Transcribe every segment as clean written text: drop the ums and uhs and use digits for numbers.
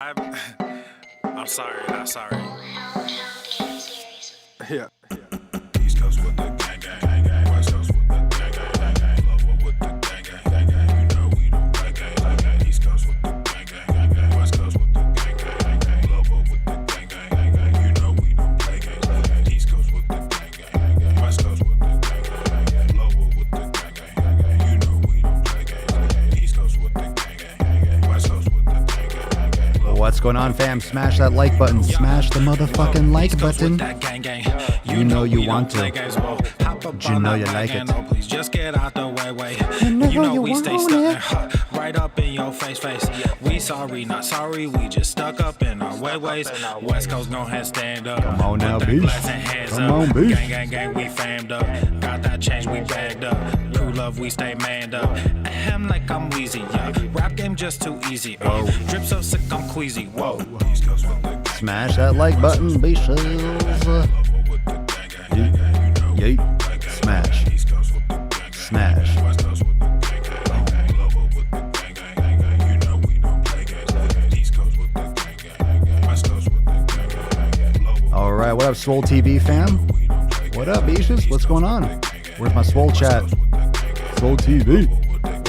I'm sorry, not sorry. Yeah. East Coast with the gang, gang, gang, gang. West Coast with the gang, gang, gang, gang. Lower with the gang, gang, gang, gang. You know we don't play gang, gang, gang. East Coast with the gang, gang, gang, gang. West Coast with the gang, gang, gang, gang. Lower with the gang, gang, gang, gang. You know we don't play gang, gang, gang. East Coast with the gang, gang, gang, gang. West Coast with the gang, gang, gang, gang. Lower with the gang, gang, gang, gang. You know we don't play gang, gang, gang. East Coast with the gang, gang, gang, gang. West Coast with the gang, gang, gang, gang. What's going on, fam? Smash that like button. Smash the motherfucking like button. You know you want to. You know you like it. Please just get out the way. You know we you stay want stuck right up in your face. We sorry, not sorry. We just stuck up in our ways. West Coast gon' head stand up. Come on now, Put that beast. glass and hands Come up. on, beast. Gang, gang, we famed up. Got that change, we bagged up. Crew love, we stay manned up. Ahem like I'm wheezy, yeah. Rap game just too easy. Drip so sick, I'm queasy. Whoa. Smash that like button, bitches. Yeet. Smash. Smash. All right, what up, Swole TV fam? What up, bitches? What's going on? Where's my Swole chat? Swole TV.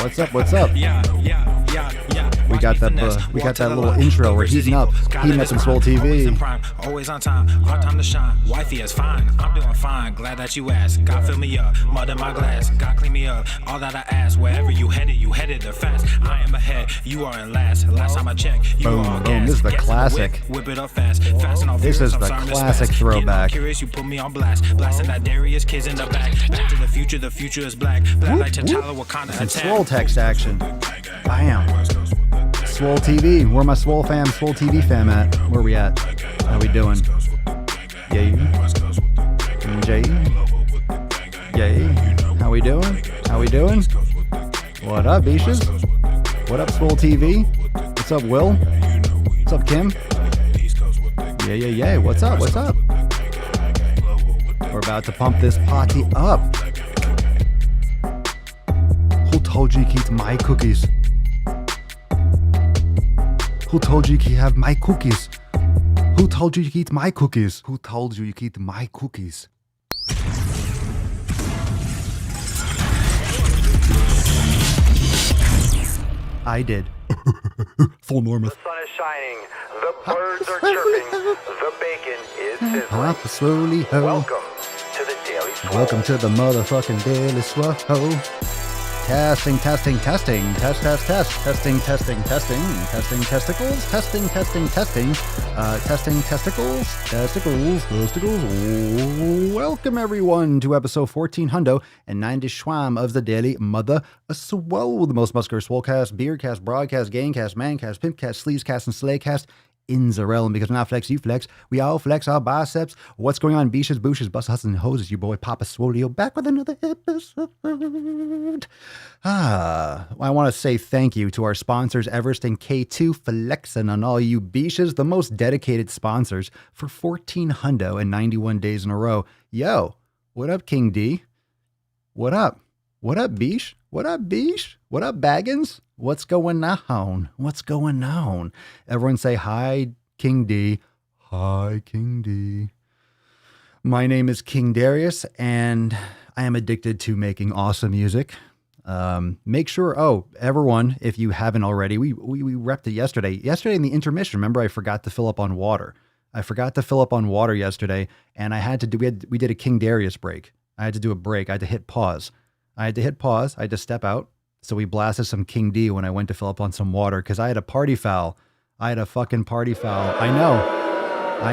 What's up? What's up? Yeah. We got that little intro. We're heating up in Swole TV. Always on time, hard time to shine. Wifey is fine, I'm doing fine. Glad that you asked. God fill me up, mud in my glass. God clean me up. All that I ask, wherever you headed there fast. I am ahead, you are in last. Last time I checked, you Boom, all boom. gas. This is the Gas in classic. Whip it up fast and all This furious. is I'm the sorry, this classic fast. throwback. Getting all curious, you put me on blast. Blasting that Darius, kids in the back. Back to the future is black. Black like T'Challa, Wakanda And attack. Swole text action. Bam. Swole TV. Where my Swole fam, Swole TV fam at? Where we at? How we doing? Yay. Jay. Yay. How we doing? How we doing? What up, Beaches? What up, Swole TV? What's up, Will? What's up, Kim? Yeah. What's up? What's up? We're about to pump this party up. Who told you to eat my cookies? Who told you to have my cookies? Who told you to eat my cookies? Who told you to eat my cookies? I did. Full Norma. The sun is shining, the birds are chirping, the bacon is sizzling. Hop slowly ho. Welcome to the Daily Swole. Welcome to the motherfucking Daily Swole. Testing. Testing testicles. Testing testicles. Welcome everyone to episode 1400 and 90 Schwam of the Daily Mother Swole, the most muscular swolecast, beercast, broadcast, gangcast, mancast, pimpcast, sleazecast, and slaycast in Zarel. And because we're not flex, you flex. We all flex our biceps. What's going on, beaches, booshes, bust hustles, and hoses? Your boy Papa Swolio back with another episode. I want to say thank you to our sponsors, Everest and K2 Flexin' on all you beaches, the most dedicated sponsors for 1491 days in a row. Yo, what up, King D? What up? What up, Beesh? What up, Beesh? What up, Baggins? What's going on? What's going on? Everyone say hi, King D. Hi, King D. My name is King Darius, and I am addicted to making awesome music. Make sure, everyone, if you haven't already, we repped it yesterday. Yesterday in the intermission, remember I forgot to fill up on water. I forgot to fill up on water yesterday, and I had to do, we did a King Darius break. I had to do a break. I had to hit pause. I had to step out. So we blasted some King D when I went to fill up on some water because I had a party foul. I had a fucking party foul. I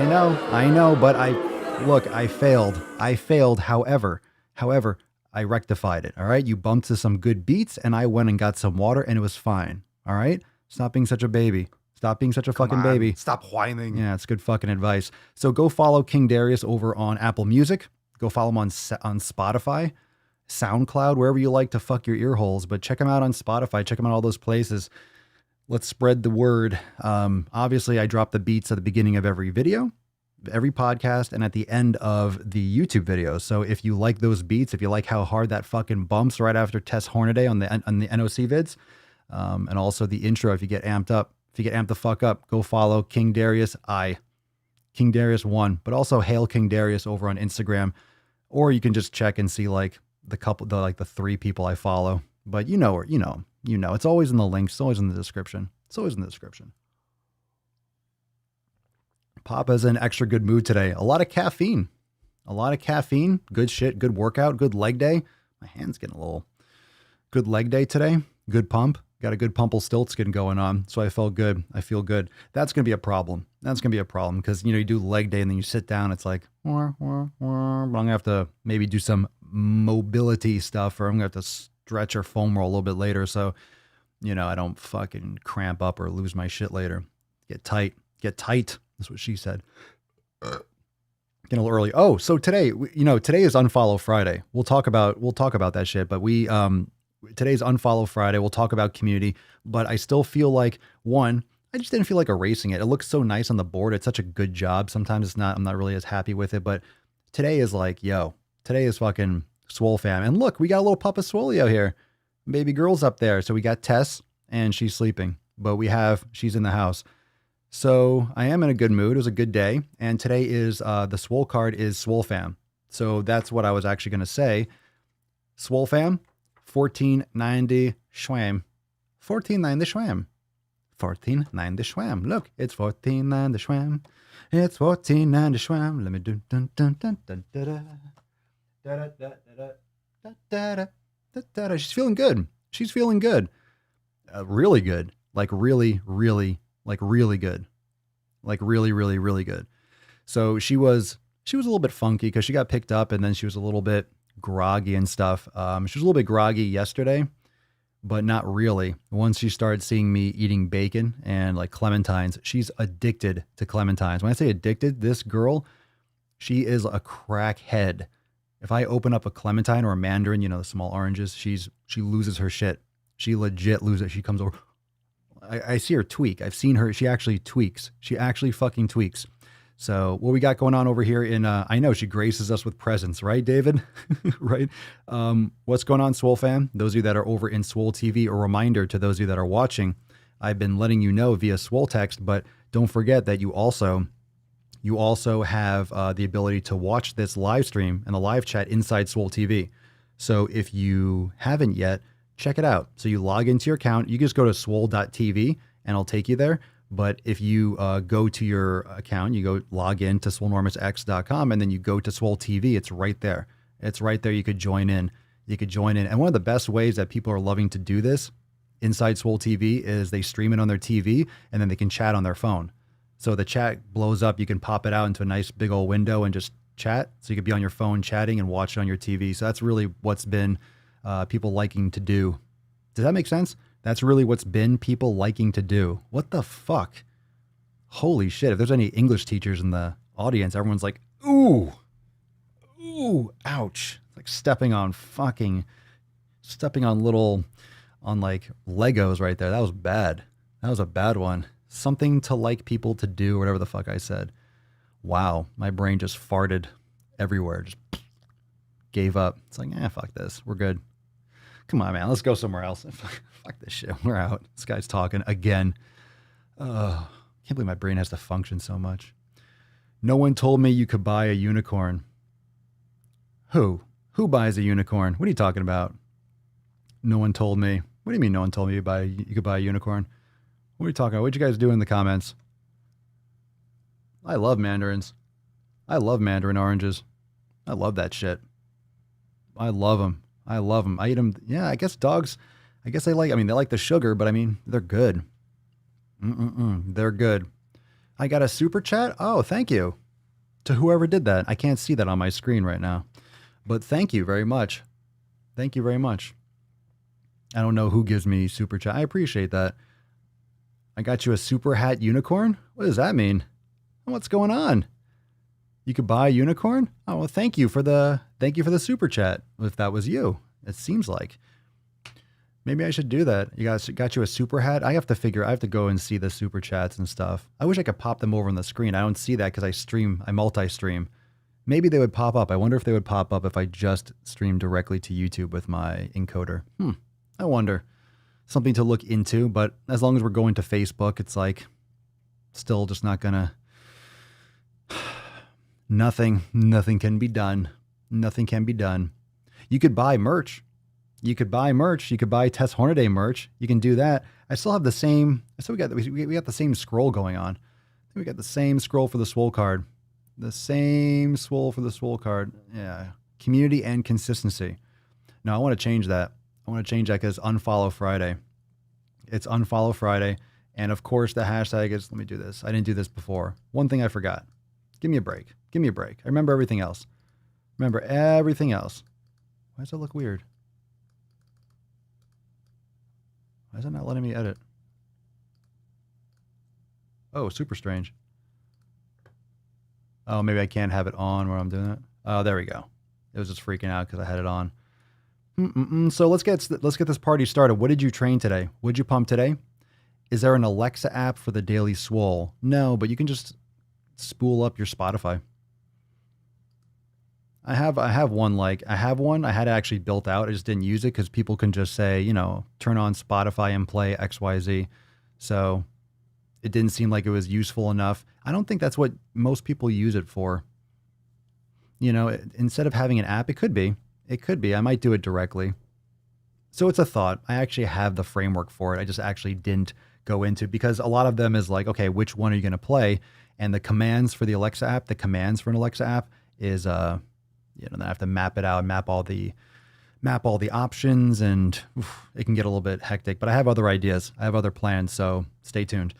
know, but I failed. However, I rectified it. All right. You bumped to some good beats and I went and got some water and it was fine. All right. Stop being such a baby. Stop being such a fucking baby. Stop whining. Yeah, it's good fucking advice. So go follow King Darius over on Apple Music. Go follow him on Spotify, SoundCloud, wherever you like to fuck your ear holes. But check him out on Spotify. Check him out all those places. Let's spread the word. Obviously, I drop the beats at the beginning of every video, every podcast, and at the end of the YouTube videos. So if you like those beats, if you like how hard that fucking bumps right after Tess Hornaday on the NOC vids, and also the intro, if you get amped up If you get amped the fuck up, go follow King Darius King Darius 1, but also Hail King Darius over on Instagram. Or you can just check and see like the 3 people I follow. But you know, it's always in the links. It's always in the description. Papa's in extra good mood today. A lot of caffeine. Good shit. Good workout. Good leg day. My hand's getting a little. Good leg day today. Good pump. Got a good pumple stiltskin going on. So I felt good. I feel good. That's going to be a problem. Because, you do leg day and then you sit down. It's like, but I'm going to have to maybe do some mobility stuff, or I'm going to have to stretch or foam roll a little bit later. So, I don't fucking cramp up or lose my shit later. Get tight. That's what she said. Getting a little early. Oh, so today, today is Unfollow Friday. We'll talk about that shit, but today's Unfollow Friday. We'll talk about community, but I still feel like I just didn't feel like erasing it. It looks so nice on the board. It's such a good job. Sometimes it's not, I'm not really as happy with it, but today is like, today is fucking Swole fam. And look, we got a little Papa Swolio here. Baby girl's up there. So we got Tess and she's sleeping, but she's in the house. So I am in a good mood. It was a good day. And today is, the Swole card is Swole fam. So that's what I was actually going to say. Swole fam, 1490 Schwam. 1490 Schwam. 1490 Schwam. Look, it's 1490 Schwam. It's 1490 Schwam. Let me do dun dun dun dun da da da da da da da. She's feeling good. Really good. Like really good. Like really good. So she was a little bit funky because she got picked up and then she was a little bit groggy and stuff. She was a little bit groggy yesterday, but not really. Once she started seeing me eating bacon and like clementines, she's addicted to clementines. When I say addicted, this girl, she is a crackhead. If I open up a clementine or a mandarin, the small oranges, she loses her shit. She legit loses it. She comes over. I see her tweak. I've seen her. She actually tweaks. She actually fucking tweaks. So what we got going on over here I know she graces us with presents, right, David? Right? What's going on, Swole fam? Those of you that are over in Swole TV, a reminder to those of you that are watching, I've been letting you know via Swole text, but don't forget that you also have the ability to watch this live stream and the live chat inside Swole TV. So if you haven't yet, check it out. So you log into your account. You just go to swole.tv and it'll take you there. But if you go to your account, you go log in to swolenormousx.com and then you go to Swole TV, it's right there. You could join in. And one of the best ways that people are loving to do this inside Swole TV is they stream it on their TV and then they can chat on their phone. So the chat blows up. You can pop it out into a nice big old window and just chat. So you could be on your phone chatting and watch it on your TV. So that's really what's been people liking to do. Does that make sense? That's really what's been people liking to do. What the fuck? Holy shit. If there's any English teachers in the audience, everyone's like, ooh, ouch. It's like stepping on like Legos right there. That was bad. That was a bad one. Something to like people to do, whatever the fuck I said. Wow. My brain just farted everywhere. Just gave up. It's like, fuck this. We're good. Come on, man. Let's go somewhere else. Fuck this shit. We're out. This guy's talking again. Can't believe my brain has to function so much. No one told me you could buy a unicorn. Who? Who buys a unicorn? What are you talking about? No one told me. What do you mean no one told me you could buy a unicorn? What are you talking about? What'd you guys do in the comments? I love mandarins. I love mandarin oranges. I love that shit. I love them. I eat them. Yeah, I guess dogs, they like the sugar, but they're good. They're good. I got a super chat. Oh, thank you to whoever did that. I can't see that on my screen right now, but thank you very much. Thank you very much. I don't know who gives me super chat. I appreciate that. I got you a super hat unicorn. What does that mean? What's going on? You could buy a unicorn? Oh, well, thank you for the super chat. If that was you, it seems like. Maybe I should do that. You guys got you a super hat? I have to go and see the super chats and stuff. I wish I could pop them over on the screen. I don't see that because I multi-stream. Maybe they would pop up. I wonder if they would pop up if I just streamed directly to YouTube with my encoder. I wonder. something to look into. But as long as we're going to Facebook, it's like still just not gonna. Nothing can be done. Nothing can be done. You could buy merch. You could buy Tess Hornaday merch. You can do that. I still have the same. So we got the same scroll going on. We got the same scroll for the Swole card. The same Swole for the Swole card. Yeah. Community and consistency. No, I want to change that. I want to change that because Unfollow Friday. It's Unfollow Friday. And of course, the hashtag is, let me do this. I didn't do this before. One thing I forgot. Give me a break. Give me a break. I remember everything else. Remember everything else. Why does that look weird? Why is it not letting me edit? Oh, super strange. Oh, maybe I can't have it on where I'm doing it. Oh, there we go. It was just freaking out because I had it on. So let's get this party started. What did you train today? What did you pump today? Is there an Alexa app for the Daily Swole? No, but you can just spool up your Spotify. I have one. I had it actually built out. I just didn't use it because people can just say, turn on Spotify and play XYZ. So it didn't seem like it was useful enough. I don't think that's what most people use it for. Instead of having an app, it could be. I might do it directly. So it's a thought. I actually have the framework for it. I just actually didn't go into, because a lot of them is like, okay, which one are you going to play? And the commands for the Alexa app, the commands for an Alexa app is, then I have to map it out, map all the options, and it can get a little bit hectic, but I have other ideas. I have other plans. So stay tuned.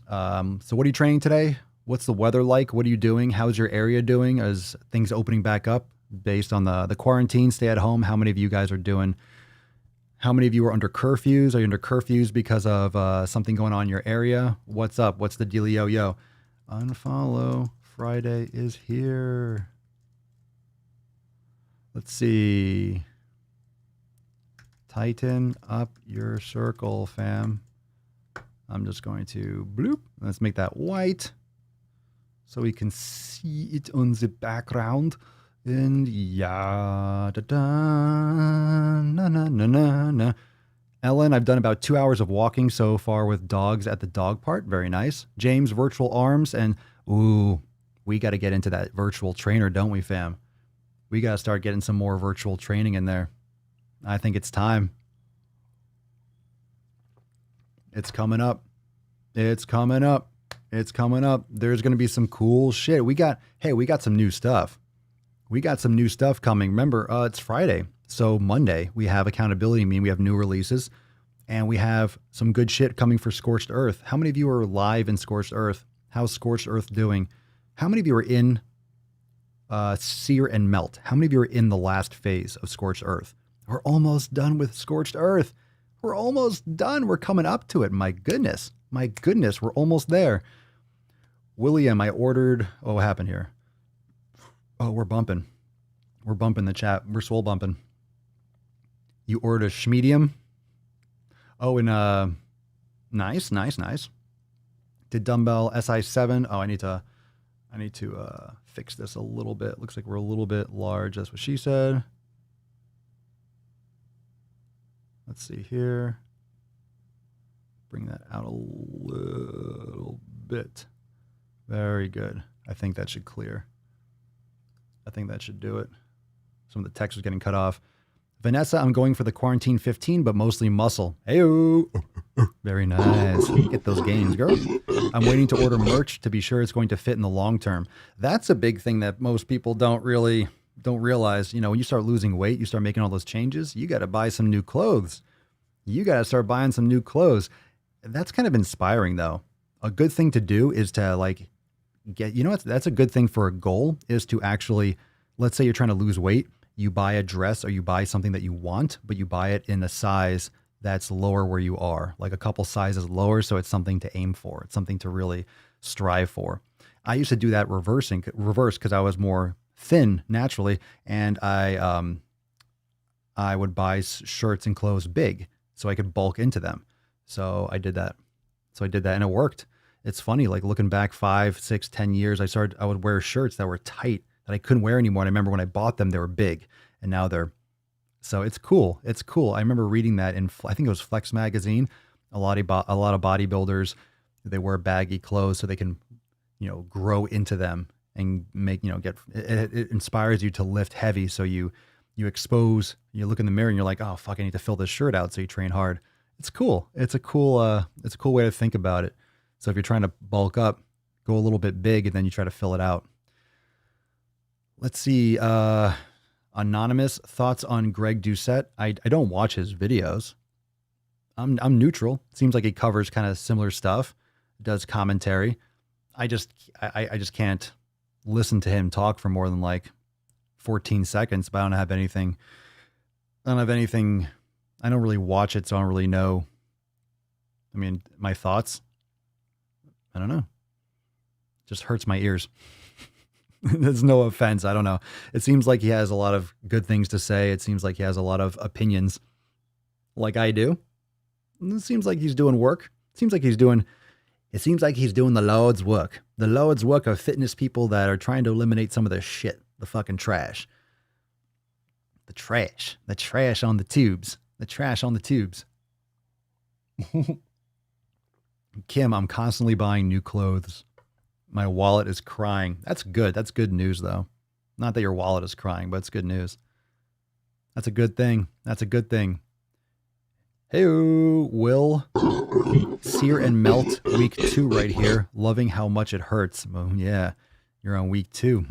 So what are you training today? What's the weather like? What are you doing? How's your area doing? Is things opening back up based on the quarantine, stay at home? How many of you guys are doing? How many of you are under curfews? Are you under curfews because of something going on in your area? What's up? What's the dealio? Yo, Unfollow Friday is here. Let's see. Tighten up your circle, fam. I'm just going to bloop. Let's make that white so we can see it on the background. And yeah, da da, na na na na na. Ellen, I've done about 2 hours of walking so far with dogs at the dog park. Very nice. James, virtual arms, and ooh, we got to get into that virtual trainer, don't we, fam? We got to start getting some more virtual training in there. I think it's time. It's coming up. It's coming up. It's coming up. There's going to be some cool shit. We got some new stuff. We got some new stuff coming. Remember, it's Friday. So Monday, we have accountability meeting. We have new releases. And we have some good shit coming for Scorched Earth. How many of you are live in Scorched Earth? How's Scorched Earth doing? How many of you are in Sear and Melt? How many of you are in the last phase of Scorched Earth? We're almost done with Scorched Earth. We're almost done. We're coming up to it. My goodness. We're almost there. William, I ordered... Oh, what happened here? Oh, we're bumping. We're bumping the chat. We're swole bumping. You ordered a schmedium? Oh, and nice. Did dumbbell SI7? Oh, I need to fix this a little bit. Looks like we're a little bit large. That's what she said. Let's see here. Bring that out a little bit. Very good. I think that should clear. I think that should do it. Some of the text was getting cut off. Vanessa, I'm going for the quarantine 15, but mostly muscle. Heyo. Very nice. Get those gains, girl. I'm waiting to order merch to be sure it's going to fit in the long term. That's a big thing that most people don't realize. When you start losing weight, you start making all those changes, you got to buy some new clothes. You got to start buying some new clothes. That's kind of inspiring, though. A good thing to do is to that's a good thing for a goal, is to actually, let's say you're trying to lose weight. You buy a dress or you buy something that you want, but you buy it in a size that's lower where you are, like a couple sizes lower. So it's something to aim for. It's something to really strive for. I used to do that reverse because I was more thin naturally. And I would buy shirts and clothes big so I could bulk into them. So I did that. And it worked. It's funny, like looking back 5, 6, 10 years, I would wear shirts that were tight that I couldn't wear anymore. And I remember when I bought them, they were big, and now they're So it's cool. It's cool. I remember reading that in, I think it was Flex magazine. A lot of bodybuilders, they wear baggy clothes so they can, grow into them and make, it inspires you to lift heavy. So you look in the mirror and you're like, oh fuck, I need to fill this shirt out. So you train hard. It's cool. It's a cool way to think about it. So if you're trying to bulk up, go a little bit big and then you try to fill it out. Let's see. Anonymous thoughts on Greg Doucette. I don't watch his videos. I'm neutral. Seems like he covers kind of similar stuff, does commentary. I just can't listen to him talk for more than like 14 seconds, but I don't have anything. I don't really watch it, so I don't really know. I mean, my thoughts, I don't know. Just hurts my ears. There's no offense. I don't know. It seems like he has a lot of good things to say. It seems like he has a lot of opinions like I do. It seems like he's doing work. It seems like he's doing the Lord's work. The Lord's work of fitness people that are trying to eliminate some of the shit, the fucking trash. The trash on the tubes. The trash on the tubes. Kim, I'm constantly buying new clothes. My wallet is crying. That's good. That's good news, though. Not that your wallet is crying, but it's good news. That's a good thing. That's a good thing. Hey, Will. Sear and Melt, week 2 right here. Loving how much it hurts. Oh, yeah, you're on week 2.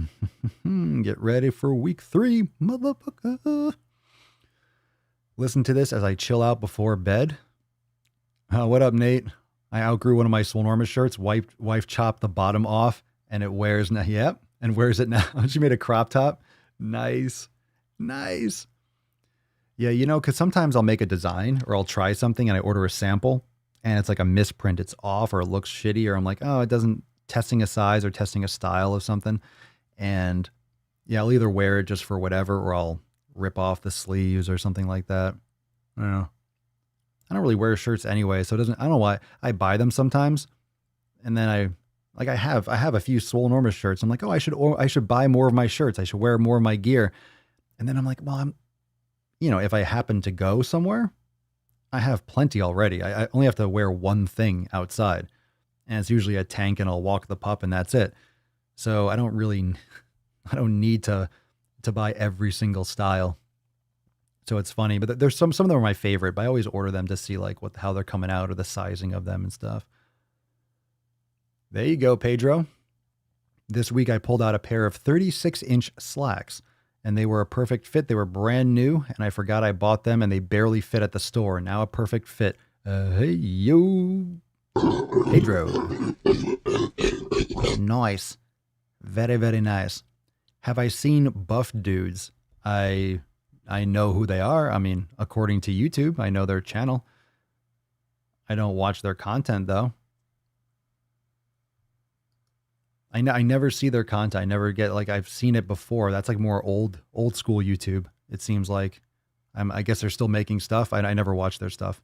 Get ready for week 3, motherfucker. Listen to this as I chill out before bed. What up, Nate? I outgrew one of my Swolenormous shirts. Wife chopped the bottom off, and it wears now. Yep, and wears it now. She made a crop top. Nice. Yeah, because sometimes I'll make a design or I'll try something and I order a sample, and it's like a misprint. It's off or it looks shitty, or I'm like, oh, it doesn't, testing a size or testing a style of something. And yeah, I'll either wear it just for whatever, or I'll rip off the sleeves or something like that. I don't know. I don't really wear shirts anyway, so I don't know why I buy them sometimes. And then I have a few Swolenormous shirts. I'm like, oh, I should buy more of my shirts. I should wear more of my gear. And then I'm like, well, if I happen to go somewhere, I have plenty already. I only have to wear one thing outside, and it's usually a tank, and I'll walk the pup, and that's it. So I don't need to buy every single style. So it's funny, but there's some of them are my favorite, but I always order them to see like how they're coming out or the sizing of them and stuff. There you go, Pedro. This week I pulled out a pair of 36-inch slacks, and they were a perfect fit. They were brand new, and I forgot I bought them, and they barely fit at the store. Now a perfect fit. Hey, yo. Pedro. Nice. Very, very nice. Have I seen Buff Dudes? I know who they are. I mean, according to YouTube, I know their channel. I don't watch their content, though. I never see their content. I never get, like, I've seen it before. That's like more old school YouTube. It seems like I guess they're still making stuff. I never watch their stuff.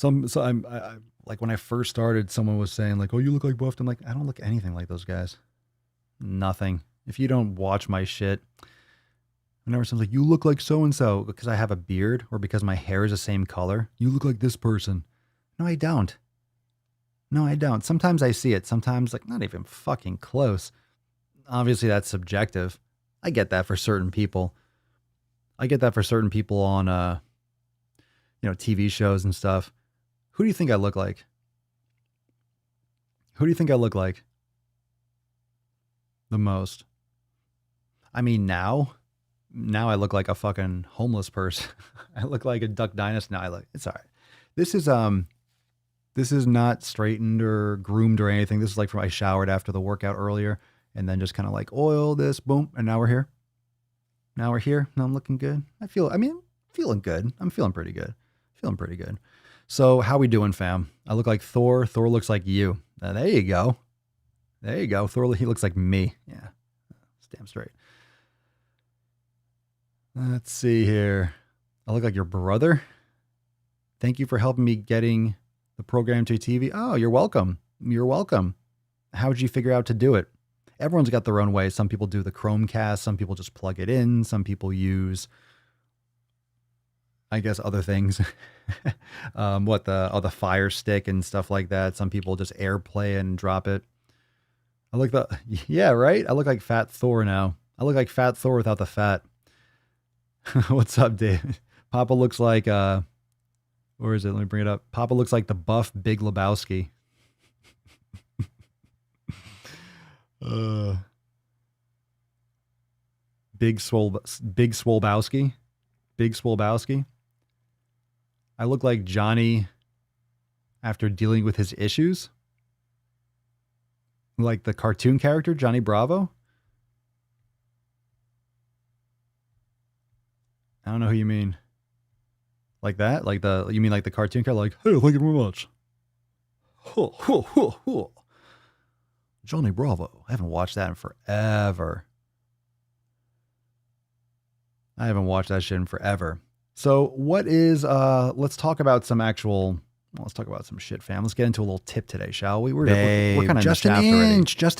I like when I first started, someone was saying like, "Oh, you look like Buffed." I'm like, I don't look anything like those guys. Nothing. If you don't watch my shit, whenever someone's like, "You look like so and so," because I have a beard or because my hair is the same color, you look like this person. No, I don't. Sometimes I see it. Sometimes like not even fucking close. Obviously, that's subjective. I get that for certain people. I get that for certain people on, TV shows and stuff. Who do you think I look like? The most? I mean, now I look like a fucking homeless person. I look like a Duck Dynasty. No, it's all right. This is not straightened or groomed or anything. This is like from I showered after the workout earlier and then just kind of like oil this, boom, and now we're here. Now I'm looking good. Feeling good. I'm feeling pretty good. So how we doing, fam? I look like Thor. Thor looks like you. There you go. Thor, he looks like me. Yeah, that's damn straight. Let's see here. I look like your brother. Thank you for helping me getting the program to TV. Oh, you're welcome. How did you figure out to do it? everyone's got their own way. Some people do the Chromecast. Some people just plug it in. Some people use, I guess, other things. The Fire Stick and stuff like that. Some people just AirPlay and drop it. Yeah, right? I look like Fat Thor now. I look like Fat Thor without the fat. What's up, David? Papa looks like, where is it? Let me bring it up. Papa looks like the buff Big Lebowski. Big Swolebowski. Big Swolebowski. I look like Johnny after dealing with his issues. Like the cartoon character, Johnny Bravo. I don't know who you mean. Like that? You mean like the cartoon character? Like, hey, thank you very much. Johnny Bravo. I haven't watched that in forever. I haven't watched that shit in forever. So what is, let's talk about some shit, fam. Let's get into a little tip today, shall we? We're kind of just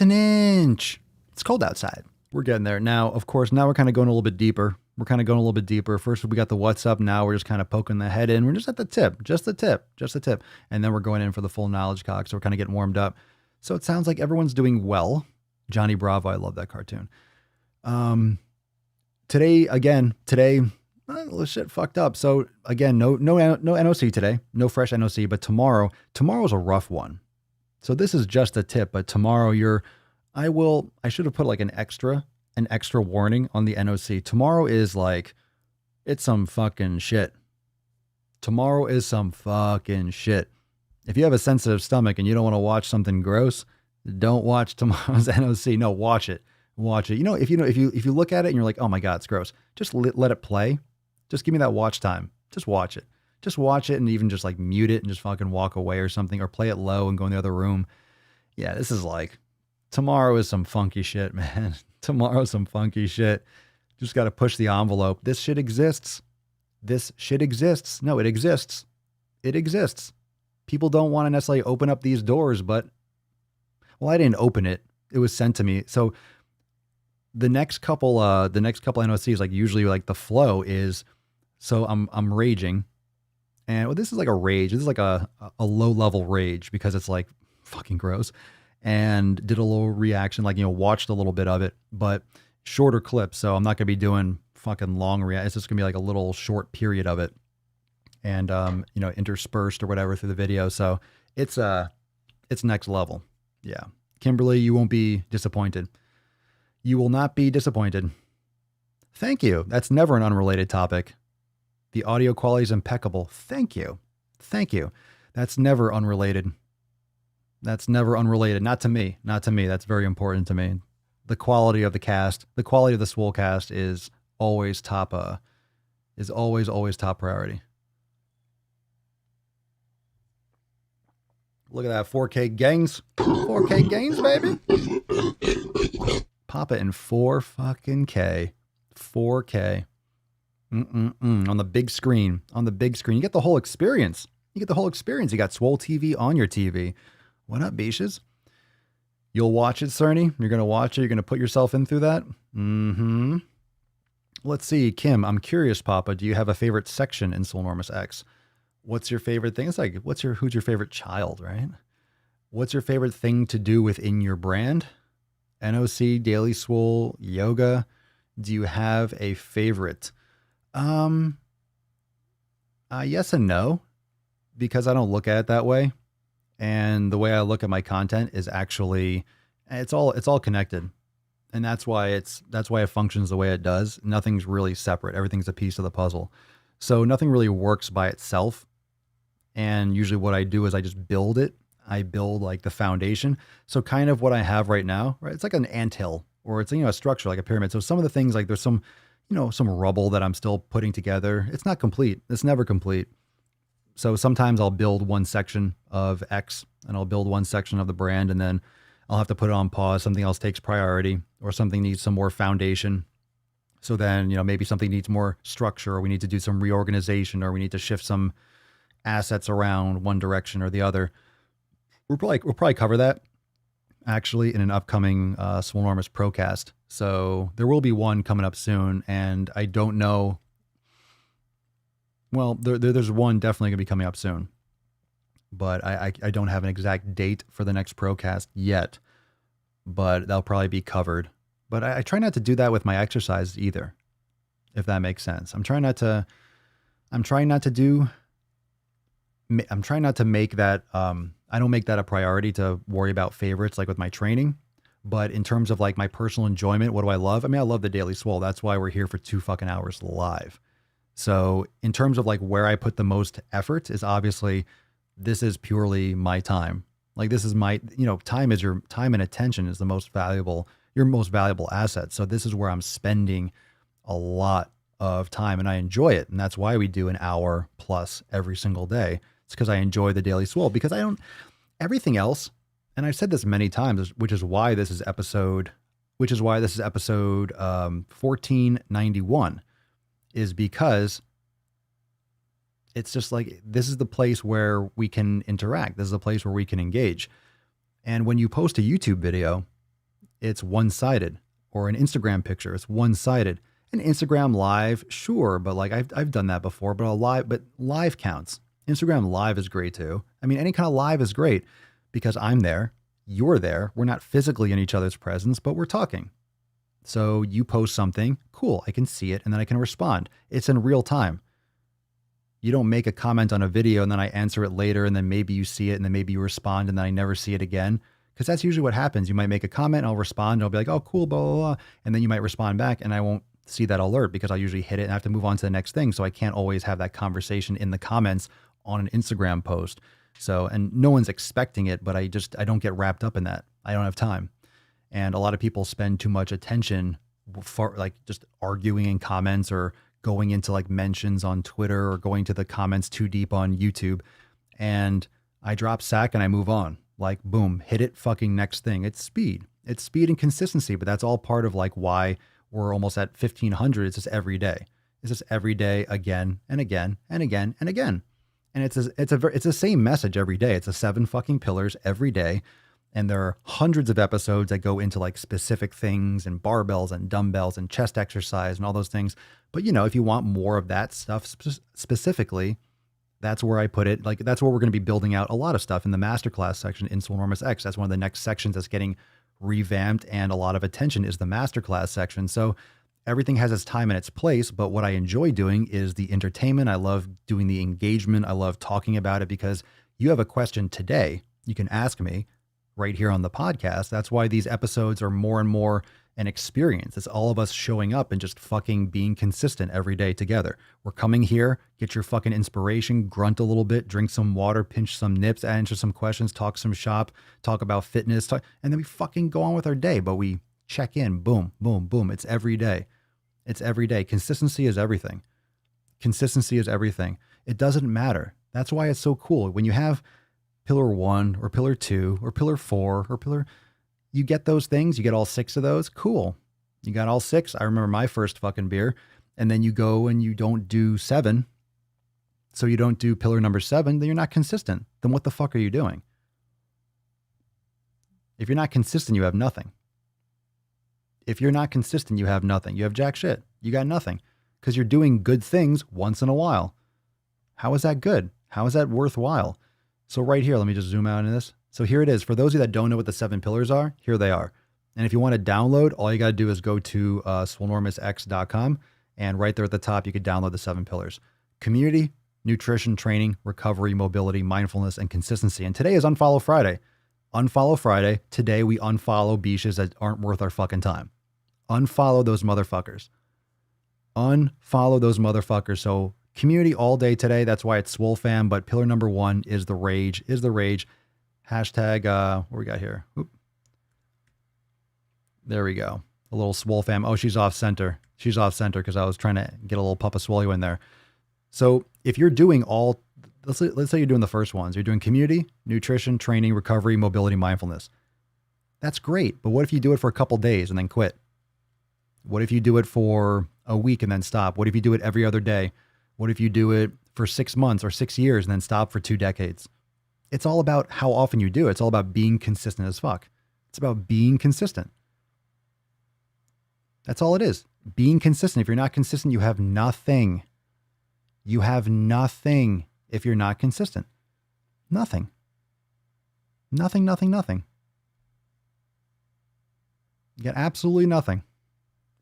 an inch. It's cold outside. We're getting there. Now, of course, we're kind of going a little bit deeper. First, we got the what's up. Now we're just kind of poking the head in. We're just at the tip, just the tip. And then we're going in for the full knowledge cock. So we're kind of getting warmed up. So it sounds like everyone's doing well. Johnny Bravo. I love that cartoon. Today, shit fucked up. So again, no NOC today, no fresh NOC, but tomorrow's a rough one. So this is just a tip, but tomorrow I should have put like an extra warning on the NOC. Tomorrow is like, it's some fucking shit. Tomorrow is some fucking shit. If you have a sensitive stomach and you don't want to watch something gross, don't watch tomorrow's NOC. No, watch it. You know, if you look at it and you're like, oh my God, it's gross. Just let it play. Just give me that watch time. Just watch it. Just watch it and even just like mute it and just fucking walk away or something, or play it low and go in the other room. Yeah, this is like, tomorrow is some funky shit, man. Tomorrow's some funky shit. Just got to push the envelope. This shit exists. No, it exists. It exists. People don't want to necessarily open up these doors, but, well, I didn't open it. It was sent to me. So the next couple NOCs, like usually like the flow is, so I'm raging, and this is like a rage. This is like a low level rage because it's like fucking gross, and did a little reaction, like, watched a little bit of it, but shorter clips. So I'm not going to be doing fucking long react. It's just going to be like a little short period of it, and, interspersed or whatever through the video. So it's next level. Yeah. Kimberly, you won't be disappointed. You will not be disappointed. Thank you. That's never an unrelated topic. The audio quality is impeccable. Thank you. That's never unrelated. Not to me. That's very important to me. The quality of the cast, the quality of the Swole cast is always top priority. Look at that 4K gains. 4K gains, baby. Papa in 4 fucking K. 4K. On the big screen. You get the whole experience. You got Swole TV on your TV. What up, Beaches? You'll watch it, Cerny? You're going to watch it? You're going to put yourself in through that? Mm-hmm. Let's see. Kim, I'm curious, Papa. Do you have a favorite section in Swolenormous X? What's your favorite thing? It's like, who's your favorite child, right? What's your favorite thing to do within your brand? NOC, Daily Swole, yoga. Do you have a favorite? Yes and no, because I don't look at it that way. And the way I look at my content is actually, it's all connected. And that's why it functions the way it does. Nothing's really separate. Everything's a piece of the puzzle. So nothing really works by itself. And usually what I do is I just build it. I build like the foundation. So kind of what I have right now, right? It's like an anthill, or it's, a structure like a pyramid. So some of the things, like there's some rubble that I'm still putting together. It's not complete. It's never complete. So sometimes I'll build one section of X and I'll build one section of the brand, and then I'll have to put it on pause. Something else takes priority, or something needs some more foundation. So then, maybe something needs more structure, or we need to do some reorganization, or we need to shift some assets around one direction or the other. We'll probably cover that actually in an upcoming Swolenormous Procast. So there will be one coming up soon, and I don't know. Well, there's one definitely going to be coming up soon, but I don't have an exact date for the next Procast yet, but that'll probably be covered. But I try not to do that with my exercise either, if that makes sense. I'm trying not to make that, I don't make that a priority to worry about favorites like with my training. But in terms of like my personal enjoyment, what do I love? I mean, I love the Daily Swole. That's why we're here for 2 fucking hours live. So in terms of like where I put the most effort is obviously this is purely my time. Like this is my, time and attention is the most valuable, your most valuable asset. So this is where I'm spending a lot of time and I enjoy it. And that's why we do an hour plus every single day. It's because I enjoy the Daily Swole, because everything else, and I've said this many times, which is why this is episode 1491, is because it's just like, this is the place where we can interact. This is a place where we can engage. And when you post a YouTube video, it's one-sided, or an Instagram picture, it's one-sided. An Instagram live, sure, but like I've done that before, but live counts. Instagram live is great too. I mean, any kind of live is great because I'm there, you're there. We're not physically in each other's presence, but we're talking. So you post something, cool, I can see it and then I can respond. It's in real time. You don't make a comment on a video and then I answer it later and then maybe you see it and then maybe you respond and then I never see it again. Because that's usually what happens. You might make a comment and I'll respond and I'll be like, oh, cool, blah, blah, blah. And then you might respond back and I won't see that alert because I'll usually hit it and I have to move on to the next thing. So I can't always have that conversation in the comments on an Instagram post. So, and no one's expecting it, but I don't get wrapped up in that. I don't have time. And a lot of people spend too much attention for like just arguing in comments or going into like mentions on Twitter or going to the comments too deep on YouTube. And I drop sack and I move on. Like, boom, hit it, fucking next thing. It's speed and consistency, but that's all part of like why we're almost at 1,500. It's just every day. It's just every day again and again and again and again. And it's the same message every day. It's the 7 fucking pillars every day. And there are hundreds of episodes that go into like specific things and barbells and dumbbells and chest exercise and all those things. But if you want more of that stuff specifically, that's where I put it. Like that's where we're going to be building out a lot of stuff in the masterclass section in Swolenormous X. That's one of the next sections that's getting revamped and a lot of attention is the masterclass section. So everything has its time and its place, but what I enjoy doing is the entertainment. I love doing the engagement. I love talking about it because you have a question today. You can ask me right here on the podcast. That's why these episodes are more and more an experience. It's all of us showing up and just fucking being consistent every day together. We're coming here, get your fucking inspiration, grunt a little bit, drink some water, pinch some nips, answer some questions, talk some shop, talk about fitness, and then we fucking go on with our day. But we check in, boom, boom, boom. It's every day. It's every day. Consistency is everything. Consistency is everything. It doesn't matter. That's why it's so cool. When you have pillar 1 or pillar 2 or pillar 4 or you get those things, you get all 6 of those. Cool. You got all 6. I remember my first fucking beer. And then you go and you don't do 7. So you don't do pillar number 7, then you're not consistent. Then what the fuck are you doing? If you're not consistent, you have nothing. If you're not consistent, you have nothing. You have jack shit. You got nothing because you're doing good things once in a while. How is that good? How is that worthwhile? So right here, let me just zoom out into this. So here it is. For those of you that don't know what the 7 pillars are, here they are. And if you want to download, all you got to do is go to swolenormousx.com. And right there at the top, you could download the 7 pillars. Community, nutrition, training, recovery, mobility, mindfulness, and consistency. And today is Unfollow Friday. Unfollow Friday. Today we unfollow beaches that aren't worth our fucking time. Unfollow those motherfuckers. Unfollow those motherfuckers. So community all day today. That's why it's Swole Fam. But pillar number 1 is the rage. Hashtag, what we got here? Oop. There we go. A little Swole Fam. Oh, she's off center. She's off center because I was trying to get a little Papa Swole in there. So if you're doing all, let's say you're doing the first ones. You're doing community, nutrition, training, recovery, mobility, mindfulness. That's great. But what if you do it for a couple days and then quit? What if you do it for a week and then stop? What if you do it every other day? What if you do it for 6 months or 6 years and then stop for 2 decades? It's all about how often you do it. It's all about being consistent as fuck. It's about being consistent. That's all it is. Being consistent. If you're not consistent, you have nothing. You have nothing if you're not consistent. Nothing. Nothing, nothing, nothing. You get absolutely nothing.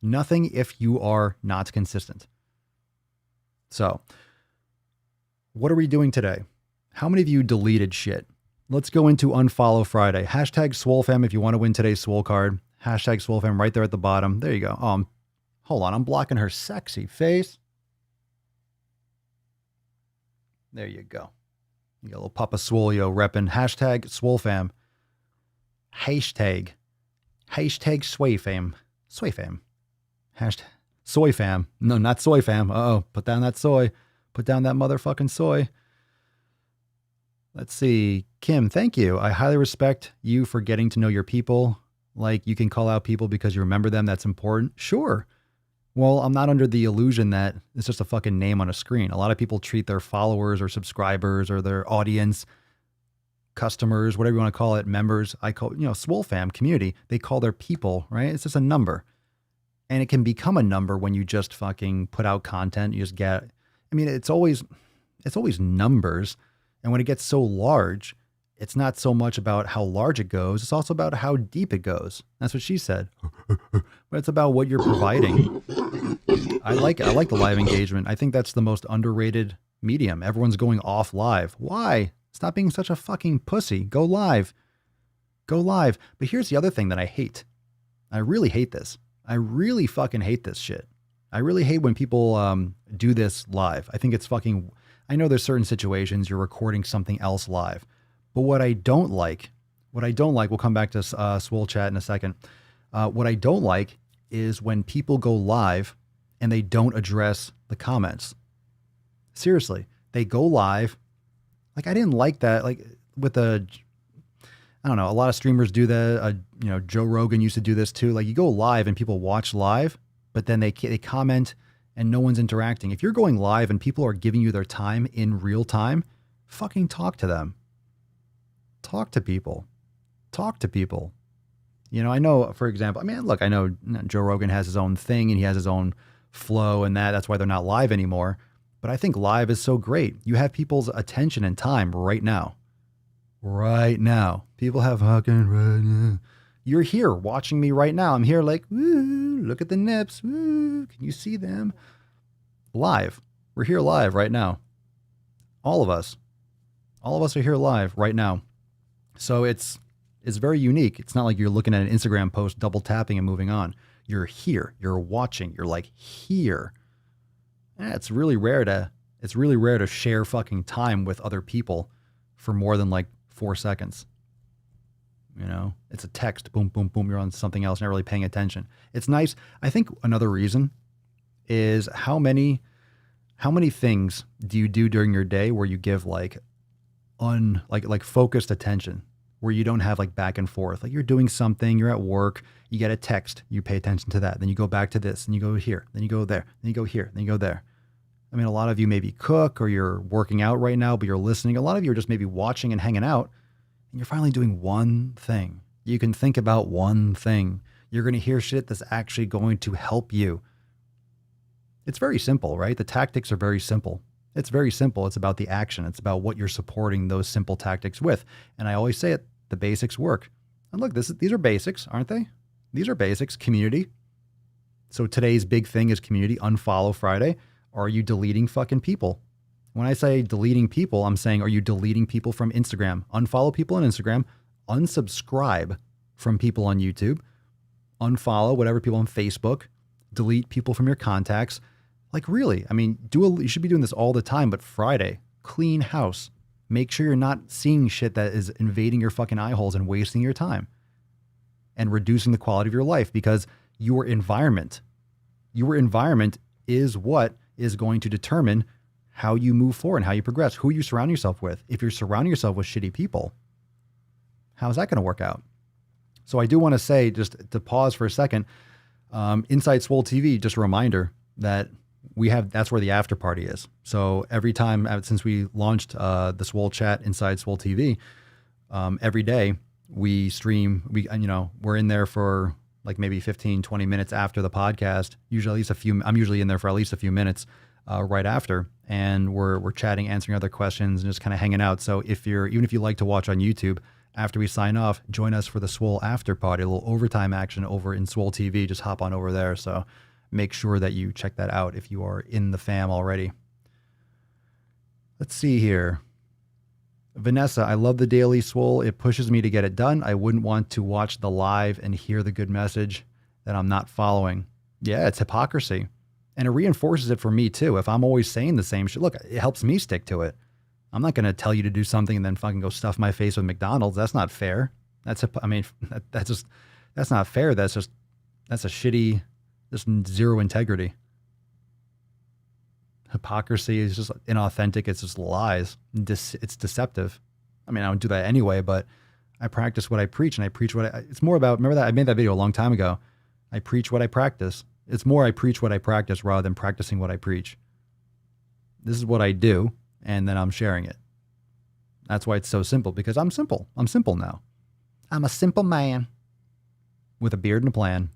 Nothing if you are not consistent. So, what are we doing today? How many of you deleted shit? Let's go into Unfollow Friday. Hashtag SwoleFam if you want to win today's Swole card. Hashtag SwoleFam right there at the bottom. There you go. Hold on. I'm blocking her sexy face. There you go. You got a little Papa Swolio repping. Hashtag SwoleFam. Hashtag SwayFam. SwayFam. Hashtag SoyFam. No, not SoyFam. Uh-oh. Put down that soy. Put down that motherfucking soy. Let's see. Kim, thank you. I highly respect you for getting to know your people. Like, you can call out people because you remember them. That's important. Sure. Well, I'm not under the illusion that it's just a fucking name on a screen. A lot of people treat their followers or subscribers or their audience, customers, whatever you want to call it, members. I call, Swole fam community. They call their people, right? It's just a number. And it can become a number when you just fucking put out content. You just get, it's always numbers. And when it gets so large, it's not so much about how large it goes. It's also about how deep it goes. That's what she said. But it's about what you're providing. I like the live engagement. I think that's the most underrated medium. Everyone's going off live. Why? Stop being such a fucking pussy. Go live. Go live. But here's the other thing that I hate. I really hate this. I really fucking hate this shit. I really hate when people do this live. I think it's fucking... I know there's certain situations you're recording something else live. But what I don't like, we'll come back to Swole Chat in a second. What I don't like is when people go live and they don't address the comments. Seriously, they go live. Like, I didn't like that. Like with I don't know, a lot of streamers do that. Joe Rogan used to do this too. Like, you go live and people watch live, but then they comment and no one's interacting. If you're going live and people are giving you their time in real time, fucking talk to them. Talk to people. Talk to people. I know, for example, I know Joe Rogan has his own thing and he has his own flow and that's why they're not live anymore. But I think live is so great. You have people's attention and time right now. Right now. People have fucking right now. You're here watching me right now. I'm here like, woo, look at the nips. Woo, can you see them? Live. We're here live right now. All of us are here live right now. So it's very unique. It's not like you're looking at an Instagram post, double tapping and moving on. You're here. You're watching. You're like here. It's really rare to share fucking time with other people for more than like 4 seconds. It's a text, boom, boom, boom. You're on something else, not really paying attention. It's nice. I think another reason is how many things do you do during your day where you give like focused attention, where you don't have like back and forth. Like, you're doing something, you're at work, you get a text, you pay attention to that. Then you go back to this and you go here, then you go there, then you go here, then you go there. A lot of you maybe cook or you're working out right now, but you're listening. A lot of you are just maybe watching and hanging out. And you're finally doing one thing. You can think about one thing. You're going to hear shit that's actually going to help you. It's very simple, right? The tactics are very simple. It's very simple. It's about the action. It's about what you're supporting those simple tactics with. And I always say it, the basics work. And look, these are basics, aren't they? These are basics. Community. So today's big thing is community. Unfollow Friday. Are you deleting fucking people? When I say deleting people, I'm saying, are you deleting people from Instagram? Unfollow people on Instagram. Unsubscribe from people on YouTube. Unfollow whatever people on Facebook. Delete people from your contacts. Like, really, you should be doing this all the time, but Friday, clean house. Make sure you're not seeing shit that is invading your fucking eye holes and wasting your time and reducing the quality of your life, because your environment is what is going to determine how you move forward and how you progress, who you surround yourself with. If you're surrounding yourself with shitty people, how's that going to work out? So I do want to say, just to pause for a second, Inside Swole TV, just a reminder that that's where the after party is. So every time since we launched the Swole Chat Inside Swole TV, every day we stream, we're in there for like maybe 15, 20 minutes after the podcast. Usually I'm usually in there for at least a few minutes right after. And we're chatting, answering other questions and just kind of hanging out. So even if you like to watch on YouTube, after we sign off, join us for the Swole after party, a little overtime action over in Swole TV. Just hop on over there. So make sure that you check that out if you are in the fam already. Let's see here. Vanessa, I love the daily Swole. It pushes me to get it done. I wouldn't want to watch the live and hear the good message that I'm not following. Yeah, it's hypocrisy. And it reinforces it for me too. If I'm always saying the same shit, look, it helps me stick to it. I'm not going to tell you to do something and then fucking go stuff my face with McDonald's. That's not fair. That's not fair. That's a shitty, just zero integrity. Hypocrisy is just inauthentic. It's just lies. It's deceptive. I mean, I don't do that anyway, but I practice what I preach, and I preach it's more about, remember that I made that video a long time ago. I preach what I practice. It's more I preach what I practice rather than practicing what I preach. This is what I do, and then I'm sharing it. That's why it's so simple, because I'm simple. I'm simple now. I'm a simple man with a beard and a plan.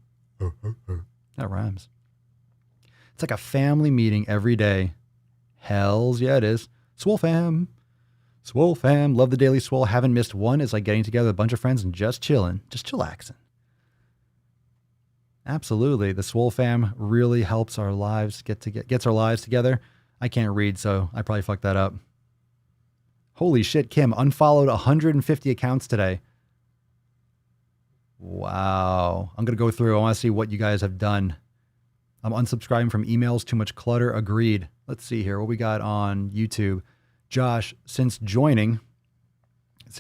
That rhymes. It's like a family meeting every day. Hells yeah, it is. Swole fam. Swole fam. Love the daily Swole. Haven't missed one. It's like getting together with a bunch of friends and just chilling. Just chillaxing. Absolutely. The Swole fam really helps our lives gets our lives together. I can't read, so I probably fucked that up. Holy shit, Kim. Unfollowed 150 accounts today. Wow. I'm going to go through. I want to see what you guys have done. I'm unsubscribing from emails. Too much clutter. Agreed. Let's see here. What we got on YouTube. Josh, since joining, the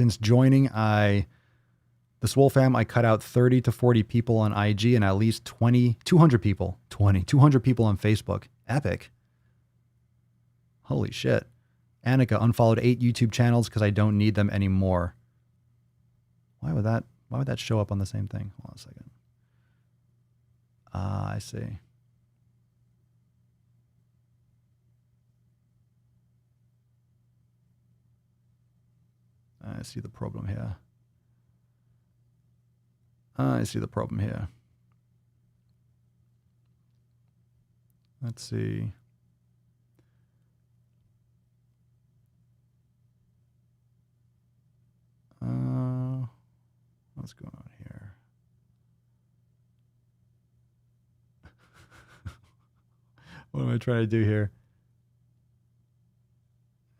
Swole fam, I cut out 30 to 40 people on IG and at least 200 people on Facebook. Epic. Holy shit. Annika unfollowed 8 YouTube channels because I don't need them anymore. Why would that show up on the same thing? Hold on a second. I see. I see the problem here. Let's see. What's going on here? What am I trying to do here?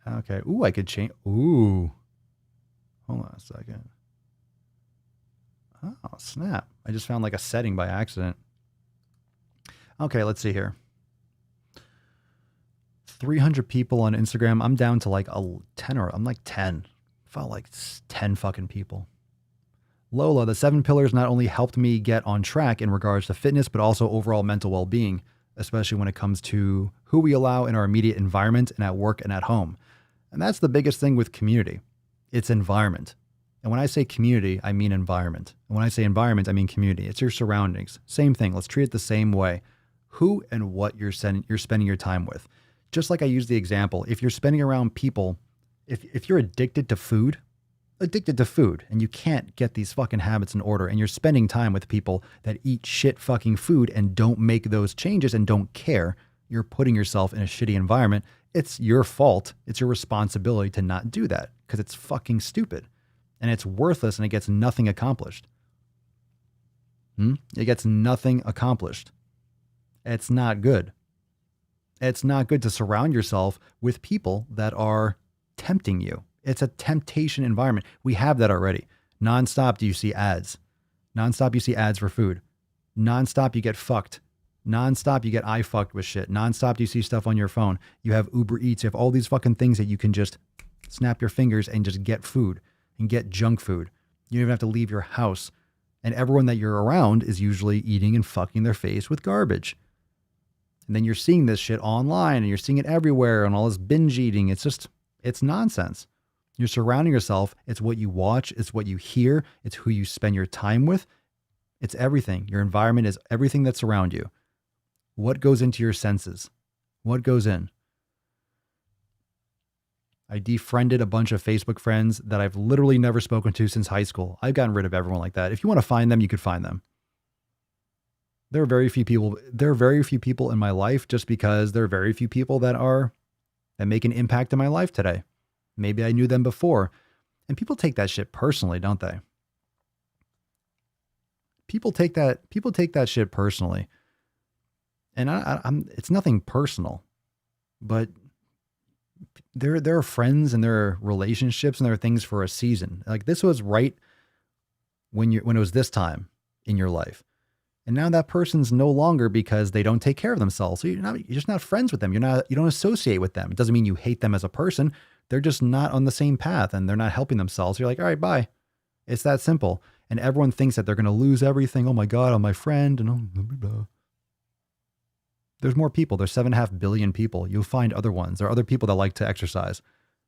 Okay. Ooh, I could change. Ooh. Hold on a second. Oh, snap. I just found like a setting by accident. Okay, let's see here. 300 people on Instagram. I'm down to like 10 I'm like 10. Felt like 10 fucking people. Lola, the 7 pillars not only helped me get on track in regards to fitness, but also overall mental well-being, especially when it comes to who we allow in our immediate environment and at work and at home. And that's the biggest thing with community. It's environment. And when I say community, I mean environment. And when I say environment, I mean community. It's your surroundings. Same thing. Let's treat it the same way. Who and what you're spending your time with. Just like I used the example, if you're spending around people, if you're addicted to food, and you can't get these fucking habits in order, and you're spending time with people that eat shit fucking food and don't make those changes and don't care, you're putting yourself in a shitty environment. It's your fault. It's your responsibility to not do that because it's fucking stupid and it's worthless and it gets nothing accomplished. It gets nothing accomplished. It's not good. It's not good to surround yourself with people that are tempting you. It's a temptation environment. We have that already. Nonstop, you see ads. Nonstop, you see ads for food. Nonstop, you get fucked. Nonstop, you get eye fucked with shit. Nonstop, you see stuff on your phone. You have Uber Eats. You have all these fucking things that you can just snap your fingers and just get food and get junk food. You don't even have to leave your house. And everyone that you're around is usually eating and fucking their face with garbage. And then you're seeing this shit online and you're seeing it everywhere and all this binge eating. It's nonsense. You're surrounding yourself. It's what you watch. It's what you hear. It's who you spend your time with. It's everything. Your environment is everything that's around you. What goes into your senses? What goes in? I defriended a bunch of Facebook friends that I've literally never spoken to since high school. I've gotten rid of everyone like that. If you want to find them, you could find them. There are very few people in my life just because there are very few people that make an impact in my life today. Maybe I knew them before. And people take that shit personally, don't they? People take that shit personally. And it's nothing personal, but there are friends and there are relationships and there are things for a season. Like this was right when it was this time in your life. And now that person's no longer because they don't take care of themselves. So you're just not friends with them. You don't associate with them. It doesn't mean you hate them as a person. They're just not on the same path and they're not helping themselves. You're like, all right, bye. It's that simple. And everyone thinks that they're going to lose everything. Oh my God, I'm my friend. And blah, blah, blah. There's more people. There's 7.5 billion people. You'll find other ones. There are other people that like to exercise.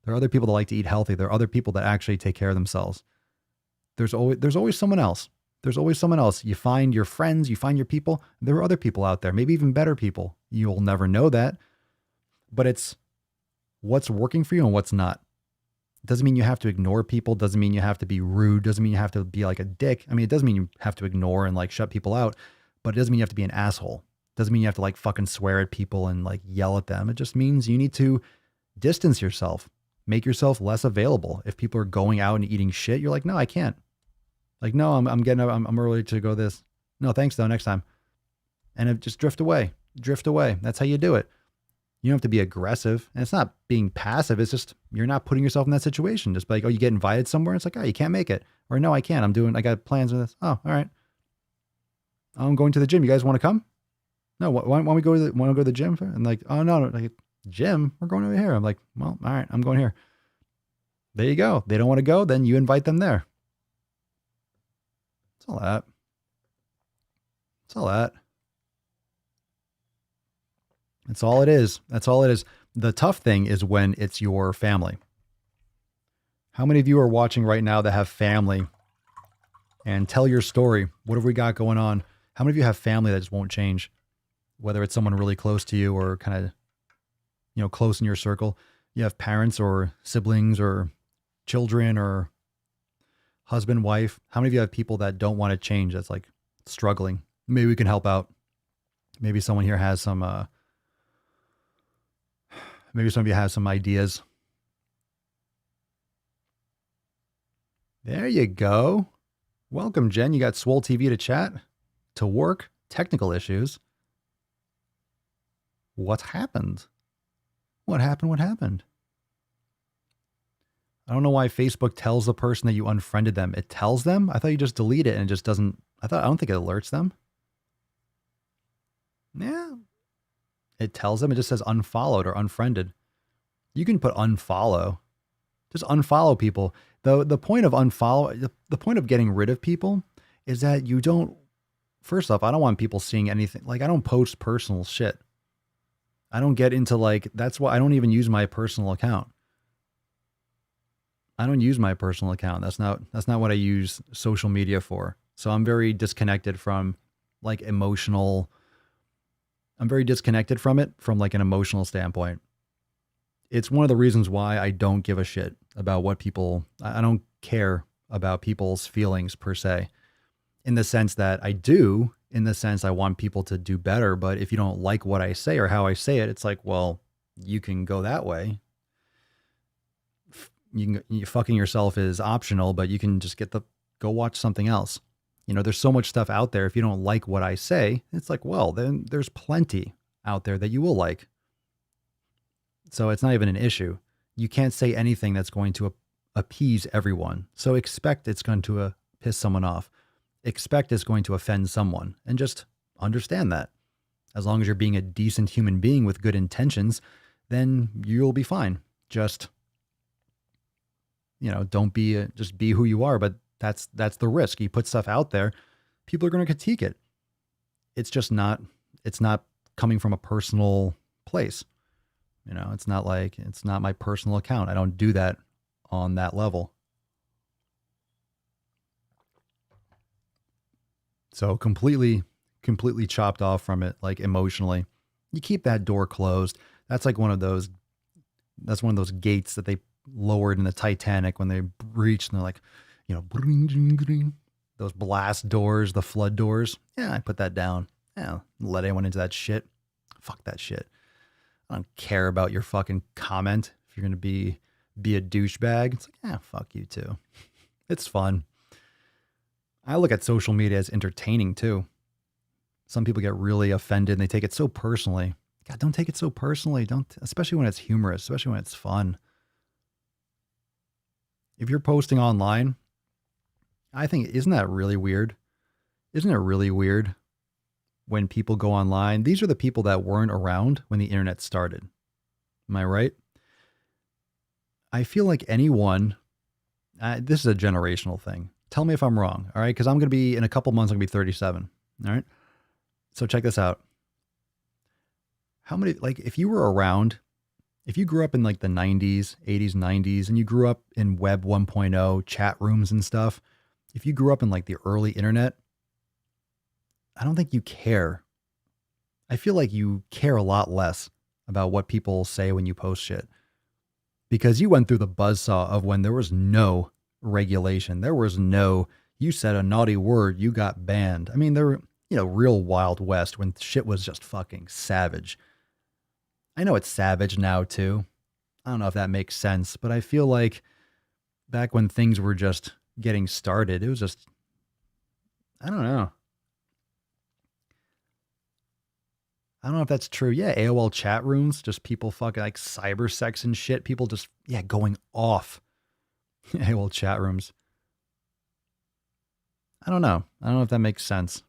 There are other people that like to eat healthy. There are other people that actually take care of themselves. There's always someone else. There's always someone else. You find your friends, you find your people. There are other people out there, maybe even better people. You'll never know that. But it's what's working for you and what's not. Doesn't mean you have to ignore people. Doesn't mean you have to be rude. Doesn't mean you have to be like a dick. I mean, it doesn't mean you have to ignore and like shut people out, but it doesn't mean you have to be an asshole. Doesn't mean you have to like fucking swear at people and like yell at them. It just means you need to distance yourself, make yourself less available. If people are going out and eating shit, you're like, no, I can't. Like, no, I'm early to go this. No, thanks though. Next time. And just drift away. That's how you do it. You don't have to be aggressive, and it's not being passive. It's just, you're not putting yourself in that situation. Just like, oh, you get invited somewhere. It's like, oh, you can't make it. Or no, I can't. I got plans with this. Oh, all right. I'm going to the gym. You guys want to come? No, why don't we go to the gym? And like, oh no, like gym, we're going over here. I'm like, well, all right, I'm going here. There you go. They don't want to go, then you invite them there. That's all that. That's all that. That's all it is. That's all it is. The tough thing is when it's your family. How many of you are watching right now that have family? And tell your story. What have we got going on? How many of you have family that just won't change? Whether it's someone really close to you or kind of, close in your circle. You have parents or siblings or children or husband, wife. How many of you have people that don't want to change? That's like struggling. Maybe we can help out. Maybe someone here has some, maybe some of you have some ideas. There you go. Welcome, Jen. You got Swole TV to chat, to work, technical issues. What happened? What happened? I don't know why Facebook tells the person that you unfriended them. It tells them? I thought you just delete it and it just doesn't. I don't think it alerts them. Yeah. It tells them. It just says unfollowed or unfriended. You can put unfollow. Just unfollow people. The point of unfollow, the point of getting rid of people is that you don't, first off, I don't want people seeing anything. Like, I don't post personal shit. I don't get into like, that's why I don't even use my personal account. I don't use my personal account. That's not what I use social media for. So I'm very disconnected from like I'm very disconnected from it from like an emotional standpoint. It's one of the reasons why I don't give a shit about I don't care about people's feelings per se, in the sense that I do, in the sense I want people to do better. But if you don't like what I say or how I say it, it's like, well, you can go that way. You fucking yourself is optional, but you can just go watch something else. There's so much stuff out there. If you don't like what I say, it's like, well, then there's plenty out there that you will like. So it's not even an issue. You can't say anything that's going to appease everyone. So expect it's going to piss someone off. Expect it's going to offend someone, and just understand that. As long as you're being a decent human being with good intentions, then you'll be fine. Just, don't be, just be who you are. But that's the risk. You put stuff out there, people are going to critique it. It's not coming from a personal place. It's not my personal account. I don't do that on that level. So completely chopped off from it, like emotionally. You keep that door closed. That's like one of those gates that they lowered in the Titanic when they breached and they're like, you know, bring, bring, bring. Those blast doors, the flood doors. Yeah, I put that down. Yeah, let anyone into that shit. Fuck that shit. I don't care about your fucking comment. If you're going to be a douchebag, it's like, yeah, fuck you too. It's fun. I look at social media as entertaining too. Some people get really offended and they take it so personally. God, don't take it so personally. Don't, especially when it's humorous, especially when it's fun. If you're posting online, I think, isn't that really weird? Isn't it really weird when people go online? These are the people that weren't around when the internet started. Am I right? I feel like anyone, this is a generational thing. Tell me if I'm wrong. All right. Cause I'm going to be, in a couple months, I'm going to be 37. All right. So check this out. How many, like, if you were around, if you grew up in like the 90s, 80s, 90s, and you grew up in Web 1.0 chat rooms and stuff, if you grew up in like the early internet, I don't think you care. I feel like you care a lot less about what people say when you post shit, because you went through the buzzsaw of when there was no regulation. There was no, you said a naughty word, you got banned. I mean, there were, you know, real Wild West when shit was just fucking savage. I know it's savage now too. I don't know if that makes sense, but I feel like back when things were just getting started, it was just, I don't know. I don't know if that's true. Yeah, AOL chat rooms, just people fucking like cyber sex and shit. People just, yeah, going off. AOL chat rooms. I don't know. I don't know if that makes sense.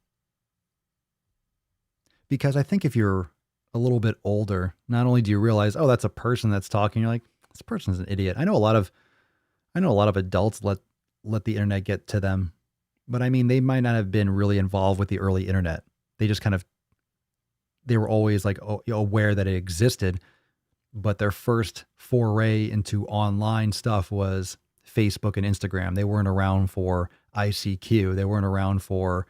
Because I think if you're a little bit older, not only do you realize, oh, that's a person that's talking, you're like, this person's an idiot. I know a lot of adults let the internet get to them, but I mean, they might not have been really involved with the early internet. They just kind of, they were always like aware that it existed, but their first foray into online stuff was Facebook and Instagram. They weren't around for ICQ. They weren't around for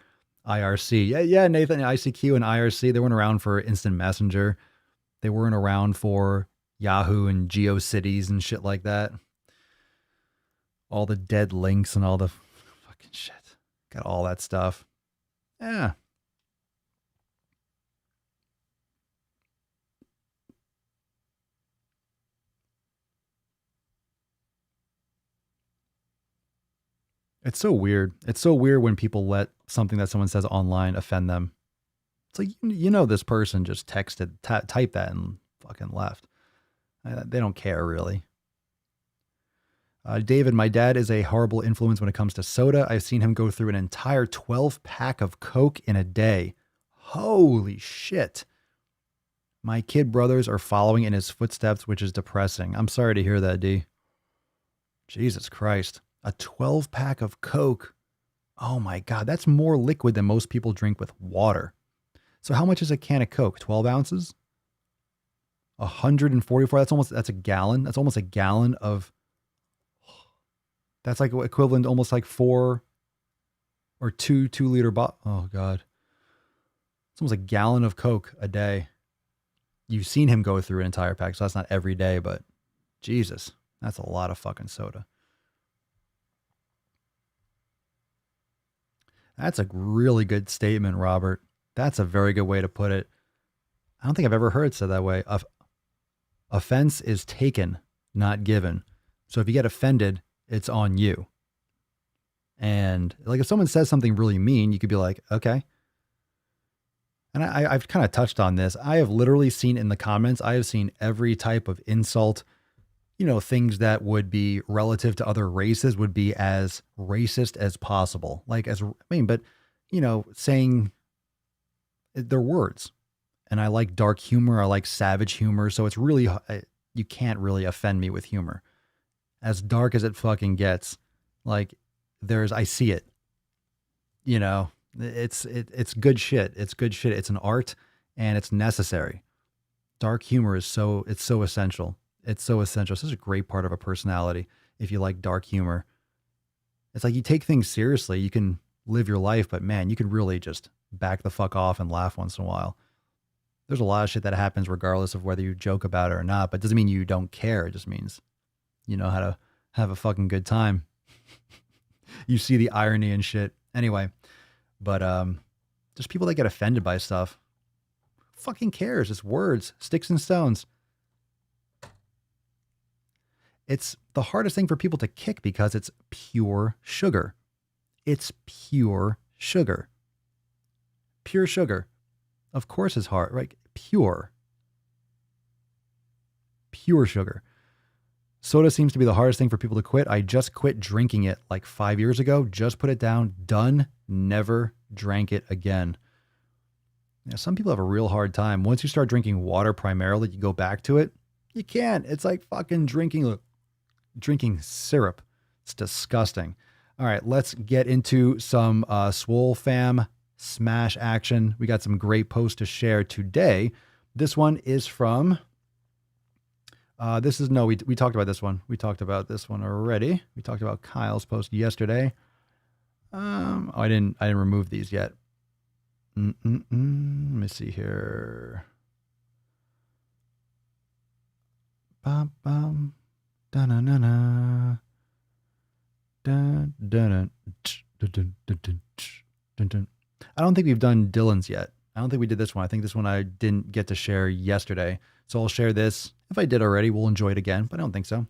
IRC. Yeah, Nathan, ICQ and IRC, they weren't around for Instant Messenger. They weren't around for Yahoo and GeoCities and shit like that. All the dead links and all the fucking shit. Got all that stuff. Yeah. It's so weird. It's so weird when people let something that someone says online offend them. It's like, you know, this person just texted, typed that and fucking left. They don't care really. David, my dad is a horrible influence when it comes to soda. I've seen him go through an entire 12 pack of Coke in a day. Holy shit. My kid brothers are following in his footsteps, which is depressing. I'm sorry to hear that, D. Jesus Christ. A 12 pack of Coke. Oh my God. That's more liquid than most people drink with water. So how much is a can of Coke? 12 ounces? 144. That's a gallon. That's almost a gallon of, that's like equivalent to almost like 4 or 2-liter bottle. Oh God. It's almost a gallon of Coke a day. You've seen him go through an entire pack. So that's not every day, but Jesus, that's a lot of fucking soda. That's a really good statement, Robert. That's a very good way to put it. I don't think I've ever heard it said that way. Offense is taken, not given. So if you get offended, it's on you. And like if someone says something really mean, you could be like, okay. And I've kind of touched on this. I have literally seen in the comments, I have seen every type of insult, you know, things that would be relative to other races would be as racist as possible. Like but you know, saying their words. And I like dark humor. I like savage humor. So it's really, you can't really offend me with humor. As dark as it fucking gets, like I see it, you know, it's good shit. It's good shit. It's an art and it's necessary. Dark humor is it's so essential. It's so essential. It's such a great part of a personality. If you like dark humor, it's like you take things seriously. You can live your life, but man, you can really just back the fuck off and laugh once in a while. There's a lot of shit that happens regardless of whether you joke about it or not, but it doesn't mean you don't care. It just means you know how to have a fucking good time. You see the irony and shit. Anyway, but just people that get offended by stuff. Fucking cares? It's words, sticks and stones. It's the hardest thing for people to kick because it's pure sugar. It's pure sugar. Pure sugar. Of course it's hard, right? Pure sugar. Soda seems to be the hardest thing for people to quit. I just quit drinking it like 5 years ago. Just put it down. Done. Never drank it again. Yeah, some people have a real hard time. Once you start drinking water primarily, you go back to it. You can't. It's like fucking drinking syrup. It's disgusting. All right, let's get into some Swole fam smash action. We got some great posts to share today. This one is from... we talked about this one. We talked about this one already. We talked about Kyle's post yesterday. I didn't remove these yet. Let me see here. Bum bum. Da na na na. Dun dun dun. I don't think we've done Dylan's yet. I don't think we did this one. I think this one I didn't get to share yesterday. So I'll share this. If I did already, we'll enjoy it again, but I don't think so.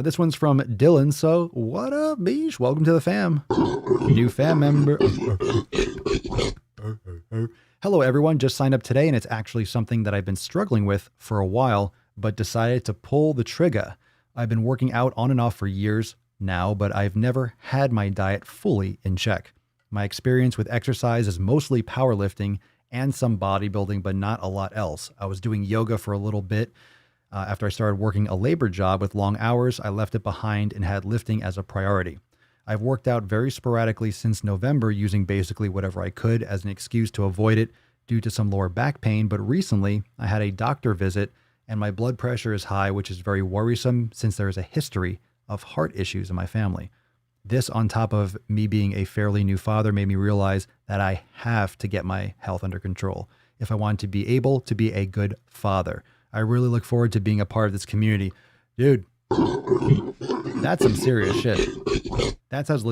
This one's from Dylan. So what up, Beach? Welcome to the fam. New fam member. Hello, everyone. Just signed up today, and it's actually something that I've been struggling with for a while, but decided to pull the trigger. I've been working out on and off for years now, but I've never had my diet fully in check. My experience with exercise is mostly powerlifting and some bodybuilding, but not a lot else. I was doing yoga for a little bit. After I started working a labor job with long hours, I left it behind and had lifting as a priority. I've worked out very sporadically since November, using basically whatever I could as an excuse to avoid it due to some lower back pain. But recently I had a doctor visit and my blood pressure is high, which is very worrisome since there is a history of heart issues in my family. This, on top of me being a fairly new father, made me realize that I have to get my health under control if I want to be able to be a good father. I really look forward to being a part of this community. Dude, that's some serious shit. That's as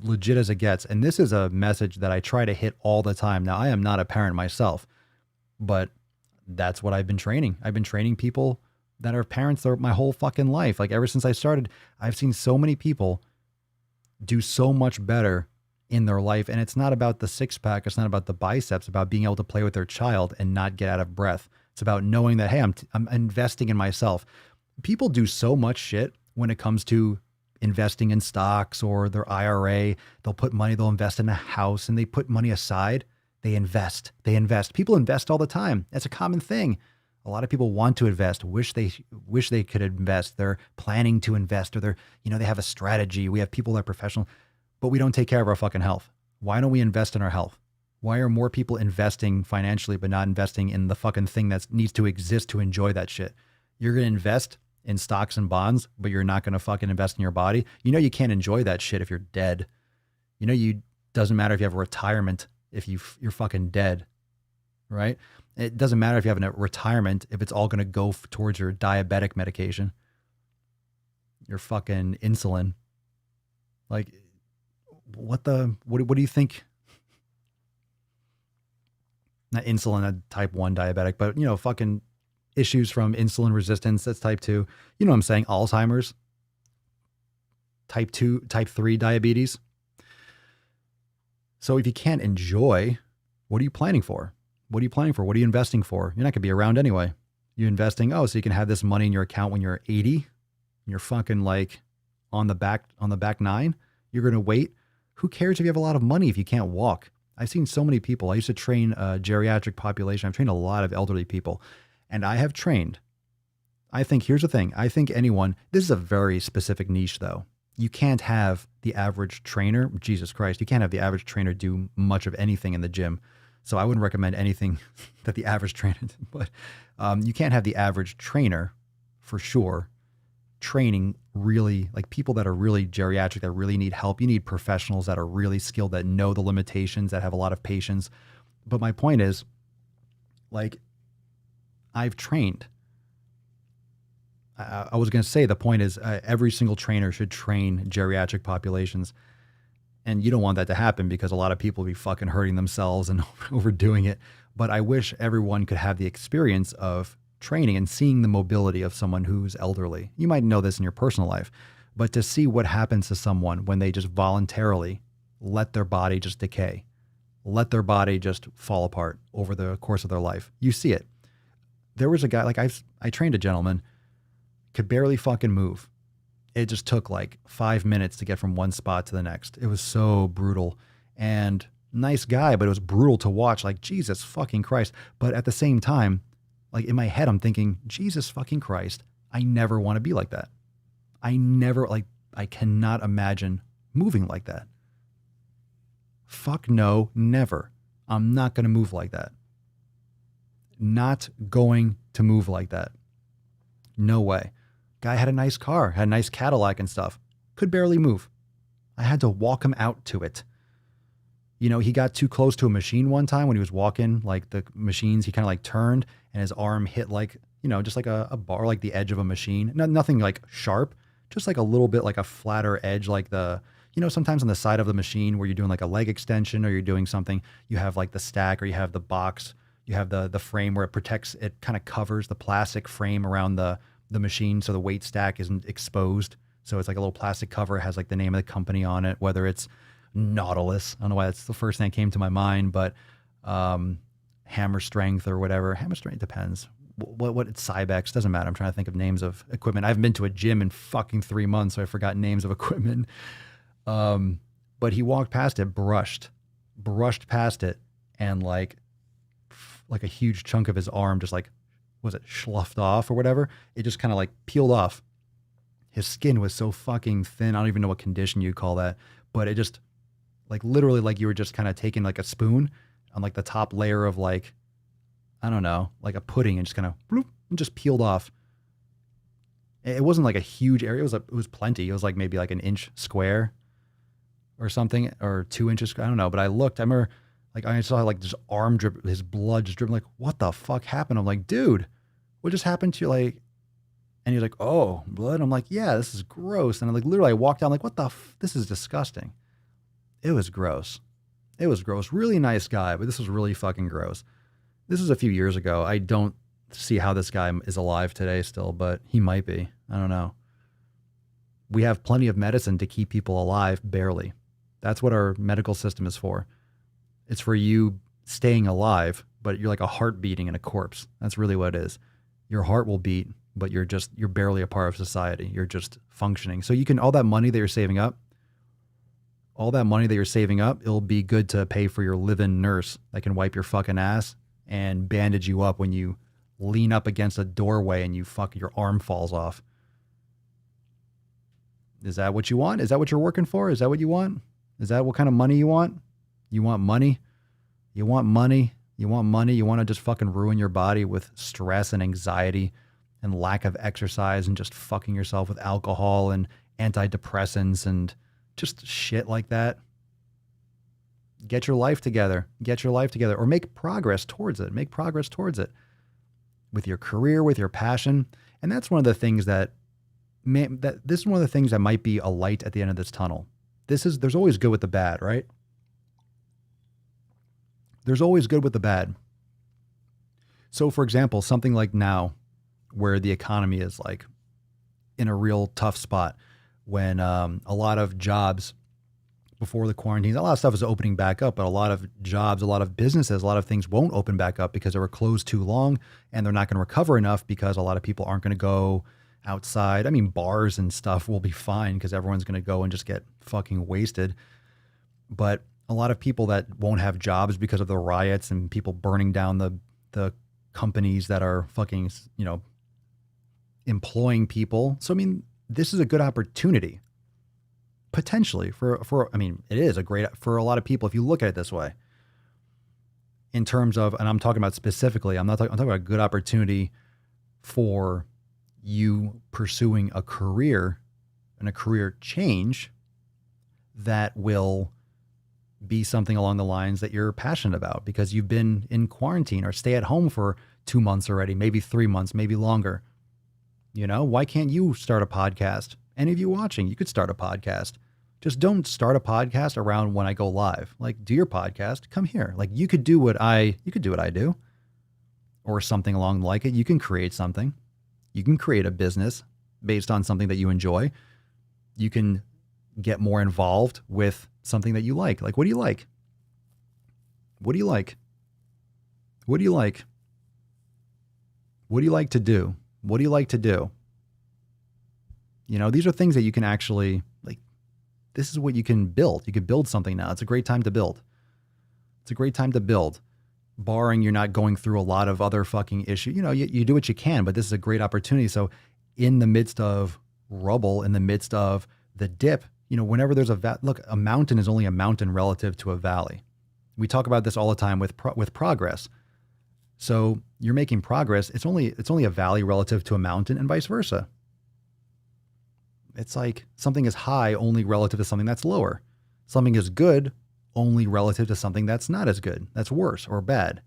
legit as it gets. And this is a message that I try to hit all the time. Now, I am not a parent myself, but that's what I've been training. I've been training people that are parents my whole fucking life. Like ever since I started, I've seen so many people do so much better in their life. And it's not about the six pack. It's not about the biceps, about being able to play with their child and not get out of breath. It's about knowing that, hey, I'm investing in myself. People do so much shit when it comes to investing in stocks or their IRA. They'll put money, they'll invest in a house, and they put money aside. They invest. People invest all the time. That's a common thing. A lot of people want to invest, wish they could invest. They're planning to invest, or they have a strategy. We have people that are professional, but we don't take care of our fucking health. Why don't we invest in our health? Why are more people investing financially, but not investing in the fucking thing that needs to exist to enjoy that shit? You're going to invest in stocks and bonds, but you're not going to fucking invest in your body. You know, you can't enjoy that shit if you're dead. You know, doesn't matter if you have a retirement, if you're fucking dead, right? It doesn't matter if you have a retirement, if it's all going to go towards your diabetic medication, your fucking insulin. Like, what do you think? Not insulin, type 1 diabetic, but, fucking issues from insulin resistance. That's type 2. You know what I'm saying? Alzheimer's, type 2, type 3 diabetes. So if you can't enjoy, what are you planning for? What are you planning for? What are you investing for? You're not going to be around anyway. You're investing, so you can have this money in your account when you're 80. And you're fucking like on the back 9. You're going to wait. Who cares if you have a lot of money if you can't walk? I've seen so many people. I used to train a geriatric population. I've trained a lot of elderly people. And I have trained. Here's the thing. I think this is a very specific niche though. You can't have the average trainer, Jesus Christ, you can't have the average trainer do much of anything in the gym. So I wouldn't recommend anything that the average trainer did, but you can't have the average trainer for sure training really, like people that are really geriatric, that really need help. You need professionals that are really skilled, that know the limitations, that have a lot of patience. But my point is, like, I've trained I was going to say the point is every single trainer should train geriatric populations. And you don't want that to happen because a lot of people be fucking hurting themselves and overdoing it. But I wish everyone could have the experience of training and seeing the mobility of someone who's elderly. You might know this in your personal life, but to see what happens to someone when they just voluntarily let their body just decay, let their body just fall apart over the course of their life. You see it. There was a guy, like I trained a gentleman, could barely fucking move. It just took like 5 minutes to get from one spot to the next. It was so brutal. And nice guy, but it was brutal to watch. Like, Jesus fucking Christ. But at the same time, like in my head, I'm thinking, Jesus fucking Christ, I never want to be like that. I cannot imagine moving like that. Fuck no, never. I'm not going to move like that. Not going to move like that. No way. Guy had a nice car, had a nice Cadillac and stuff. Could barely move. I had to walk him out to it. You know, he got too close to a machine one time when he was walking, like the machines, he kind of like turned and his arm hit like, you know, just like a bar, like the edge of a machine. Nothing like sharp, just like a little bit like a flatter edge, like the, you know, sometimes on the side of the machine where you're doing like a leg extension or you're doing something, you have like the stack or you have the box, you have the frame where it protects, it kind of covers the plastic frame around the machine so the weight stack isn't exposed. So it's like a little plastic cover. It has like the name of the company on it, whether it's Nautilus. I don't know why that's the first thing that came to my mind, but Hammer Strength or whatever. Hammer Strength depends. What it's Cybex, doesn't matter. I'm trying to think of names of equipment. I haven't been to a gym in fucking 3 months, so I forgot names of equipment. But he walked past it, brushed past it, and like a huge chunk of his arm just like, was it sloughed off or whatever? It just kind of like peeled off. His skin was so fucking thin. I don't even know what condition you call that, but it just like literally like you were just kind of taking like a spoon on like the top layer of like, I don't know, like a pudding and just kind of bloop and just peeled off. It wasn't like a huge area. It was plenty. It was like maybe like an inch square or something, or 2 inches. I don't know. But I looked, I remember like I saw like this arm drip, his blood just dripping. Like, what the fuck happened? I'm like, dude, what just happened to you? Like, and he's like, oh, blood. I'm like, yeah, this is gross. And I'm like, literally I walked down like, what the this is disgusting. It was gross. It was gross. Really nice guy, but this was really fucking gross. This was a few years ago. I don't see how this guy is alive today still, but he might be. I don't know. We have plenty of medicine to keep people alive, barely. That's what our medical system is for. It's for you staying alive, but you're like a heart beating in a corpse. That's really what it is. Your heart will beat, but you're barely a part of society. You're just functioning. So you can, all that money that you're saving up, it'll be good to pay for your live-in nurse that can wipe your fucking ass and bandage you up when you lean up against a doorway and your arm falls off. Is that what you want? Is that what you're working for? Is that what you want? Is that what kind of money you want? You want money? You want money? You want money? You want to just fucking ruin your body with stress and anxiety and lack of exercise and just fucking yourself with alcohol and antidepressants and just shit like that? Get your life together. Get your life together, or make progress towards it. Make progress towards it with your career, with your passion. And that's one of the things this is one of the things that might be a light at the end of this tunnel. There's always good with the bad, right? There's always good with the bad. So for example, something like now where the economy is like in a real tough spot, when a lot of jobs before the quarantines, a lot of stuff is opening back up, but a lot of jobs, a lot of businesses, a lot of things won't open back up because they were closed too long and they're not going to recover enough because a lot of people aren't going to go outside. I mean, bars and stuff will be fine because everyone's going to go and just get fucking wasted. But a lot of people that won't have jobs because of the riots and people burning down the companies that are fucking, you know, employing people. So, I mean, this is a good opportunity potentially for, I mean, it is a great, for a lot of people, if you look at it this way, in terms of, and I'm talking about specifically, I'm talking about a good opportunity for you pursuing a career and a career change that will be something along the lines that you're passionate about because you've been in quarantine or stay at home for 2 months already, maybe 3 months, maybe longer. You know, why can't you start a podcast? Any of you watching, you could start a podcast. Just don't start a podcast around when I go live. Like, do your podcast, come here. Like, you could do what I do, or something along like it. You can create something. You can create a business based on something that you enjoy. You can get more involved with something that you like. Like, what do you like? What do you like? What do you like? What do you like to do? What do you like to do? You know, these are things that you can actually, like, this is what you can build. You could build something now. It's a great time to build. It's a great time to build, barring you're not going through a lot of other fucking issues. You know, you do what you can, but this is a great opportunity. So in the midst of rubble, in the midst of the dip, you know, whenever there's look, a mountain is only a mountain relative to a valley. We talk about this all the time with progress. So you're making progress. It's only a valley relative to a mountain, and vice versa. It's like something is high only relative to something that's lower. Something is good only relative to something that's not as good, that's worse or bad.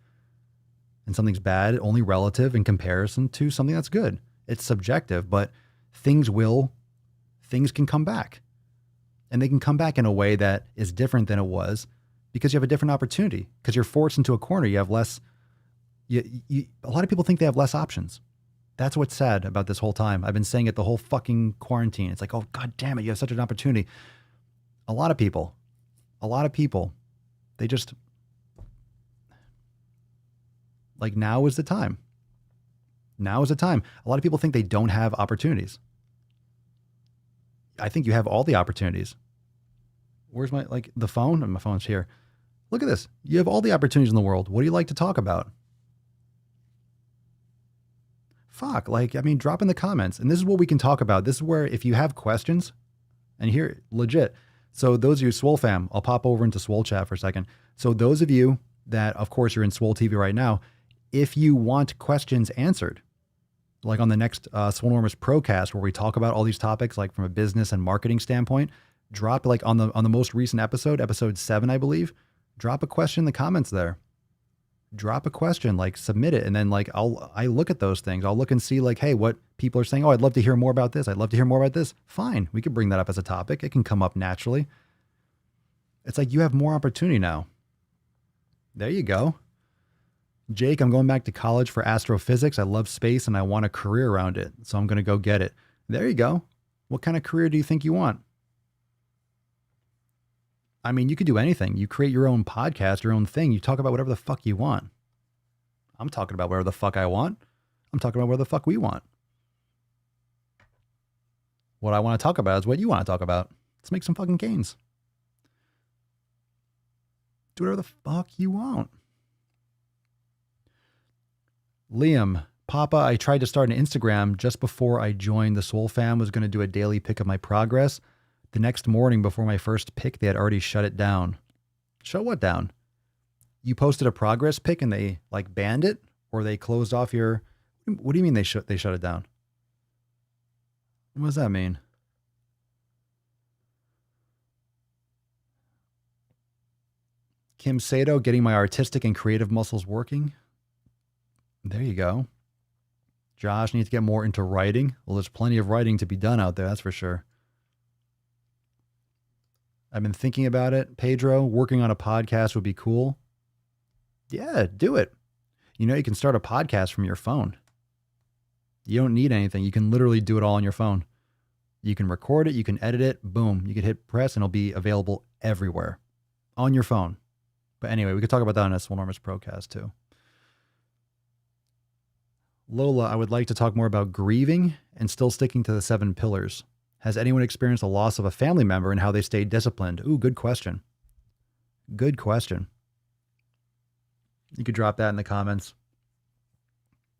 And something's bad only relative in comparison to something that's good. It's subjective, but things can come back. And they can come back in a way that is different than it was because you have a different opportunity, because you're forced into a corner. You have less, a lot of people think they have less options. That's what's sad about this whole time. I've been saying it the whole fucking quarantine. It's like, oh, God damn it, you have such an opportunity. A lot of people, they just, like, now is the time. Now is the time. A lot of people think they don't have opportunities. I think you have all the opportunities. Where's the phone? My phone's here. Look at this. You have all the opportunities in the world. What do you like to talk about? Fuck, drop in the comments. And this is what we can talk about. This is where, if you have questions, and here, legit. So those of you, Swole fam, I'll pop over into Swole chat for a second. So those of you that, of course, you're in Swole TV right now, if you want questions answered, like on the next Swolenormous Procast, where we talk about all these topics, like from a business and marketing standpoint, drop, like on the most recent episode 7, I believe, drop a question in the comments there. Drop a question, like submit it. And then I look at those things. I'll look and see like, hey, what people are saying. Oh, I'd love to hear more about this. I'd love to hear more about this. Fine. We could bring that up as a topic. It can come up naturally. It's like you have more opportunity now. There you go. Jake, I'm going back to college for astrophysics. I love space and I want a career around it. So I'm going to go get it. There you go. What kind of career do you think you want? I mean, you could do anything. You create your own podcast, your own thing. You talk about whatever the fuck you want. I'm talking about whatever the fuck I want. I'm talking about whatever the fuck we want. What I want to talk about is what you want to talk about. Let's make some fucking gains. Do whatever the fuck you want. Liam, Papa, I tried to start an Instagram just before I joined the Swole fam. Was going to do a daily pic of my progress. The next morning before my first pic, they had already shut it down. Shut what down? You posted a progress pic and they banned it, or they closed off your, what do you mean they shut it down? What does that mean? Kim Sato, getting my artistic and creative muscles working. There you go. Josh needs to get more into writing. Well, there's plenty of writing to be done out there, that's for sure. I've been thinking about it. Pedro, working on a podcast would be cool. Yeah, do it. You know, you can start a podcast from your phone. You don't need anything. You can literally do it all on your phone. You can record it. You can edit it. Boom. You can hit press and it'll be available everywhere on your phone. But anyway, we could talk about that on a Swolenormous Procast too. Lola, I would like to talk more about grieving and still sticking to the 7 pillars. Has anyone experienced the loss of a family member and how they stayed disciplined? Ooh, good question. Good question. You could drop that in the comments.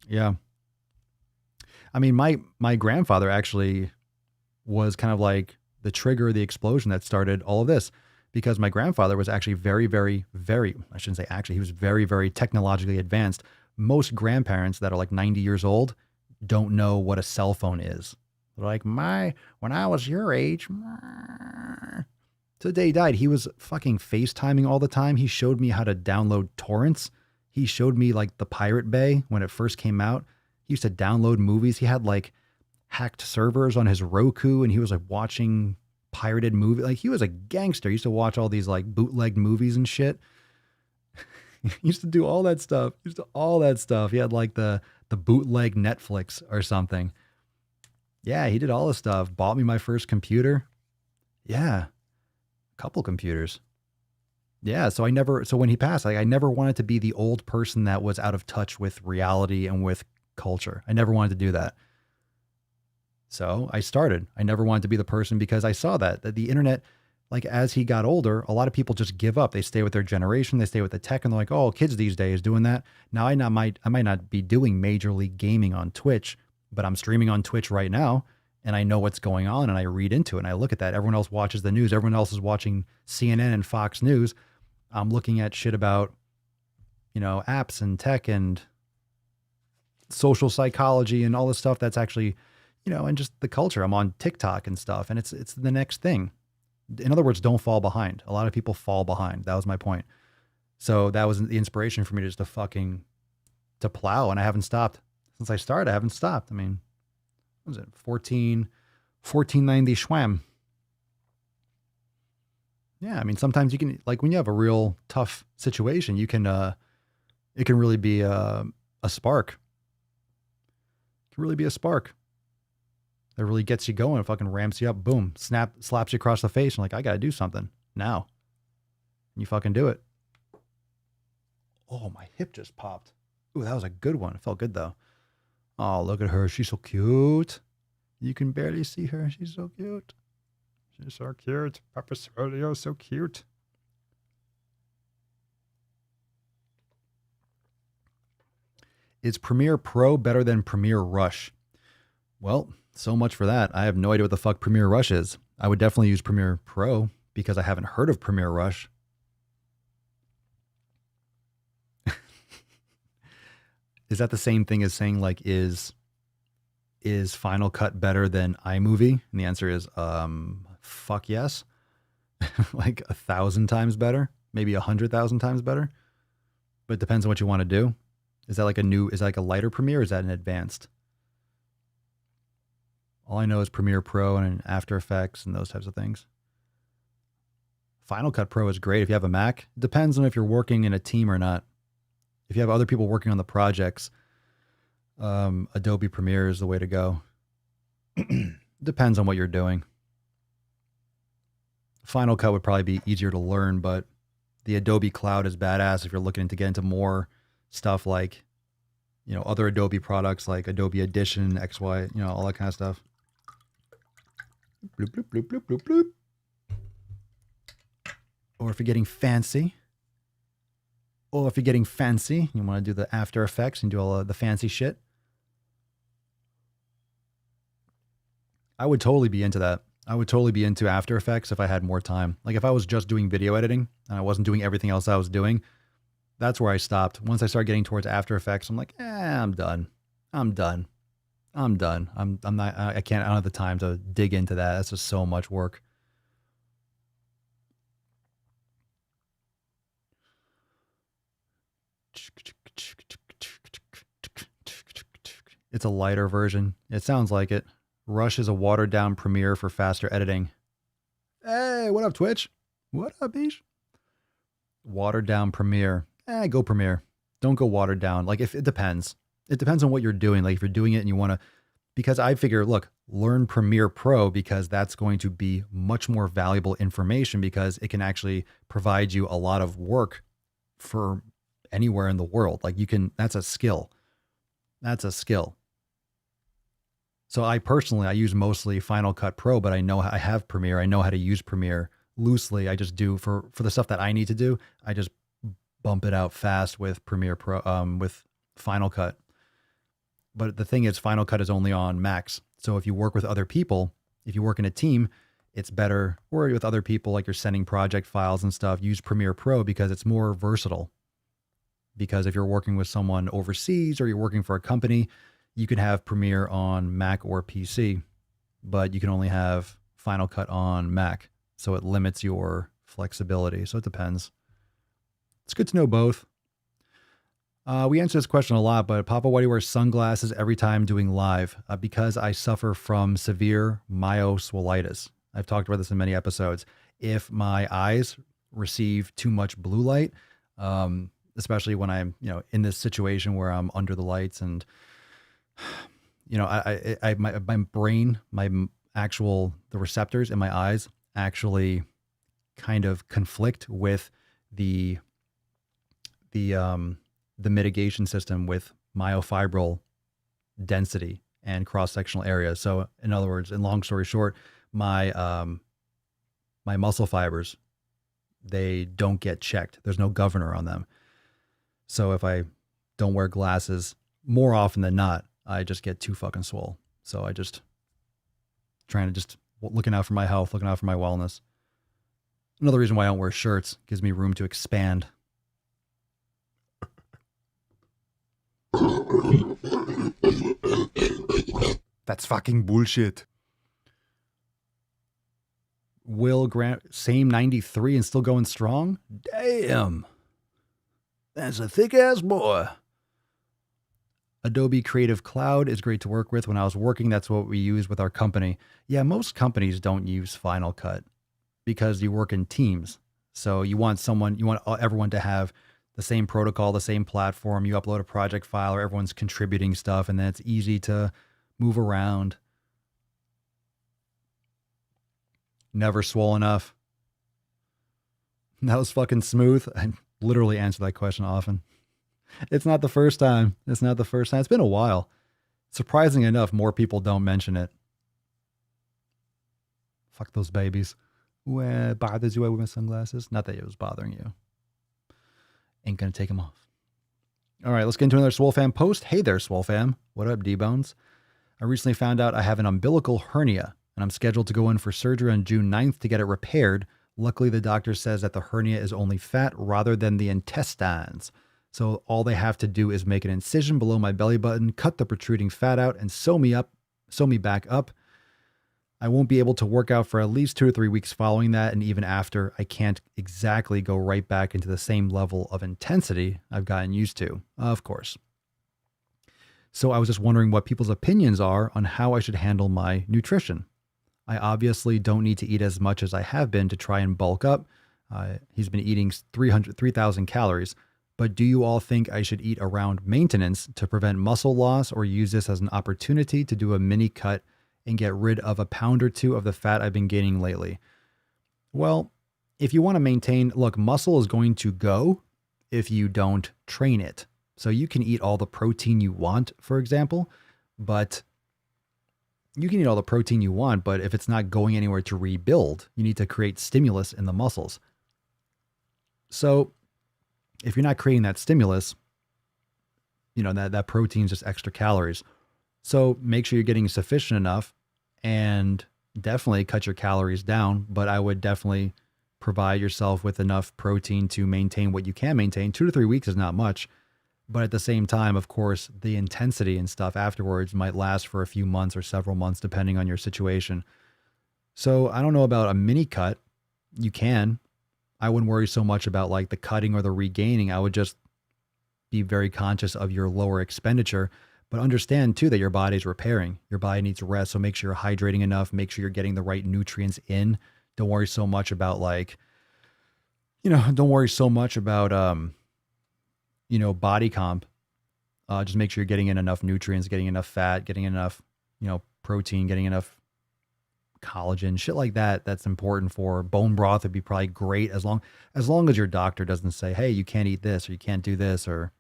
Yeah. I mean, my grandfather actually was kind of like the trigger, the explosion that started all of this, because my grandfather was actually very, very, very, I shouldn't say actually, he was very, very technologically advanced. Most grandparents that are like 90 years old don't know what a cell phone is. They're like, when I was your age, to the day he died, he was fucking FaceTiming all the time. He showed me how to download torrents. He showed me like the Pirate Bay when it first came out. He used to download movies. He had like hacked servers on his Roku, and he was like watching pirated movie. Like he was a gangster. He used to watch all these like bootleg movies and shit. He used to do all that stuff. He had like the bootleg Netflix or something. Yeah, he did all this stuff. Bought me my first computer. Yeah, a couple computers. Yeah, so when he passed, like I never wanted to be the old person that was out of touch with reality and with culture. I never wanted to do that. So I started. I never wanted to be the person because I saw that the internet, like as he got older, a lot of people just give up. They stay with their generation, they stay with the tech, and they're like, oh, kids these days doing that. Now I might not be doing major league gaming on Twitch, but I'm streaming on Twitch right now and I know what's going on and I read into it and I look at that. Everyone else watches the news. Everyone else is watching CNN and Fox News. I'm looking at shit about, apps and tech and social psychology and all this stuff that's actually, and just the culture. I'm on TikTok and stuff, and it's the next thing. In other words, don't fall behind. A lot of people fall behind. That was my point. So that was the inspiration for me just to plow, and I haven't stopped. Since I started, I haven't stopped. I mean, what was it? 1490 schwam. Yeah, I mean, sometimes you can, like when you have a real tough situation, it can really be a spark. It can really be a spark that really gets you going. It fucking ramps you up. Boom, slaps you across the face. And like, I got to do something now. And you fucking do it. Oh, my hip just popped. Ooh, that was a good one. It felt good though. Oh, look at her. She's so cute. You can barely see her. She's so cute. She's so cute. Papa Swole, so cute. Is Premiere Pro better than Premiere Rush? Well, so much for that. I have no idea what the fuck Premiere Rush is. I would definitely use Premiere Pro because I haven't heard of Premiere Rush. Is that the same thing as saying like, is Final Cut better than iMovie? And the answer is, fuck yes. Like 1,000 times better, maybe 100,000 times better. But it depends on what you want to do. Is that like a lighter Premiere? Or is that an advanced? All I know is Premiere Pro and After Effects and those types of things. Final Cut Pro is great if you have a Mac. It depends on if you're working in a team or not. If you have other people working on the projects, Adobe Premiere is the way to go. Depends on what you're doing. Final Cut would probably be easier to learn, but the Adobe Cloud is badass if you're looking to get into more stuff like, other Adobe products like Adobe Audition, XY, all that kind of stuff. Bloop, bloop, bloop, bloop, bloop, bloop. Or if you're getting fancy. You want to do the After Effects and do all of the fancy shit. I would totally be into that. I would totally be into After Effects if I had more time. Like if I was just doing video editing and I wasn't doing everything else I was doing, that's where I stopped. Once I started getting towards After Effects, I'm like, I'm done. I don't have the time to dig into that. That's just so much work. It's a lighter version. It sounds like it. Rush is a watered down Premiere for faster editing. Hey, what up, Twitch? What up, Bish? Watered down Premiere. Go Premiere. Don't go watered down. Like if it depends. It depends on what you're doing. Like if you're doing it and you want to, because I figure, look, learn Premiere Pro because that's going to be much more valuable information because it can actually provide you a lot of work for anywhere in the world. Like that's a skill. That's a skill. So I use mostly Final Cut Pro, but I have Premiere. I know how to use Premiere loosely. I just do for the stuff that I need to do. I just bump it out fast with Premiere Pro, with Final Cut. But the thing is, Final Cut is only on Macs. So if you work with other people, if you work in a team, it's better, or with other people, like you're sending project files and stuff, use Premiere Pro because it's more versatile. Because if you're working with someone overseas or you're working for a company, you can have Premiere on Mac or PC, but you can only have Final Cut on Mac. So it limits your flexibility. So it depends. It's good to know both. We answer this question a lot, but Papa, why do you wear sunglasses every time doing live? Because I suffer from severe myoswolitis. I've talked about this in many episodes. If my eyes receive too much blue light, especially when I'm, in this situation where I'm under the lights and, my brain, the receptors in my eyes actually kind of conflict with the mitigation system with myofibril density and cross-sectional area. So in other words, in long story short, my muscle fibers, they don't get checked. There's no governor on them. So if I don't wear glasses, more often than not, I just get too fucking swole. So I just looking out for my health, looking out for my wellness. Another reason why I don't wear shirts, gives me room to expand. That's fucking bullshit. Will Grant, same 93 and still going strong? Damn. That's a thick ass boy. Adobe Creative Cloud is great to work with. When I was working, that's what we use with our company. Yeah, most companies don't use Final Cut because you work in teams. So you want everyone to have the same protocol, the same platform. You upload a project file or everyone's contributing stuff, and then it's easy to move around. Never swole enough. That was fucking smooth. I literally answer that question often. It's not the first time. It's been a while. Surprisingly enough, more people don't mention it. Fuck those babies. What bothers you with my sunglasses? Not that it was bothering you. Ain't gonna take them off. All right, let's get into another Swole Fam post. Hey there, Swole Fam. What up, D-Bones? I recently found out I have an umbilical hernia, and I'm scheduled to go in for surgery on June 9th to get it repaired. Luckily, the doctor says that the hernia is only fat rather than the intestines. So all they have to do is make an incision below my belly button, cut the protruding fat out, and sew me back up. I won't be able to work out for at least 2 or 3 weeks following that, and even after, I can't exactly go right back into the same level of intensity I've gotten used to, of course. So I was just wondering what people's opinions are on how I should handle my nutrition. I obviously don't need to eat as much as I have been to try and bulk up. He's been eating 3,000 calories. But do you all think I should eat around maintenance to prevent muscle loss, or use this as an opportunity to do a mini cut and get rid of a pound or two of the fat I've been gaining lately? Well, if you want to maintain, look, muscle is going to go if you don't train it. So you can eat all the protein you want, for example, but if it's not going anywhere to rebuild, you need to create stimulus in the muscles. So if you're not creating that stimulus, that protein's just extra calories. So make sure you're getting sufficient enough, and definitely cut your calories down. But I would definitely provide yourself with enough protein to maintain what you can maintain. 2 to 3 weeks is not much. But at the same time, of course, the intensity and stuff afterwards might last for a few months or several months, depending on your situation. So I don't know about a mini cut. You can. I wouldn't worry so much about like the cutting or the regaining. I would just be very conscious of your lower expenditure, but understand too that your body's repairing. Your body needs rest. So make sure you're hydrating enough. Make sure you're getting the right nutrients in. Don't worry so much about body comp. Just make sure you're getting in enough nutrients, getting enough fat, getting enough, protein, getting enough collagen, shit like that. That's important. For bone broth would be probably great as long as your doctor doesn't say, hey, you can't eat this, or you can't do this, or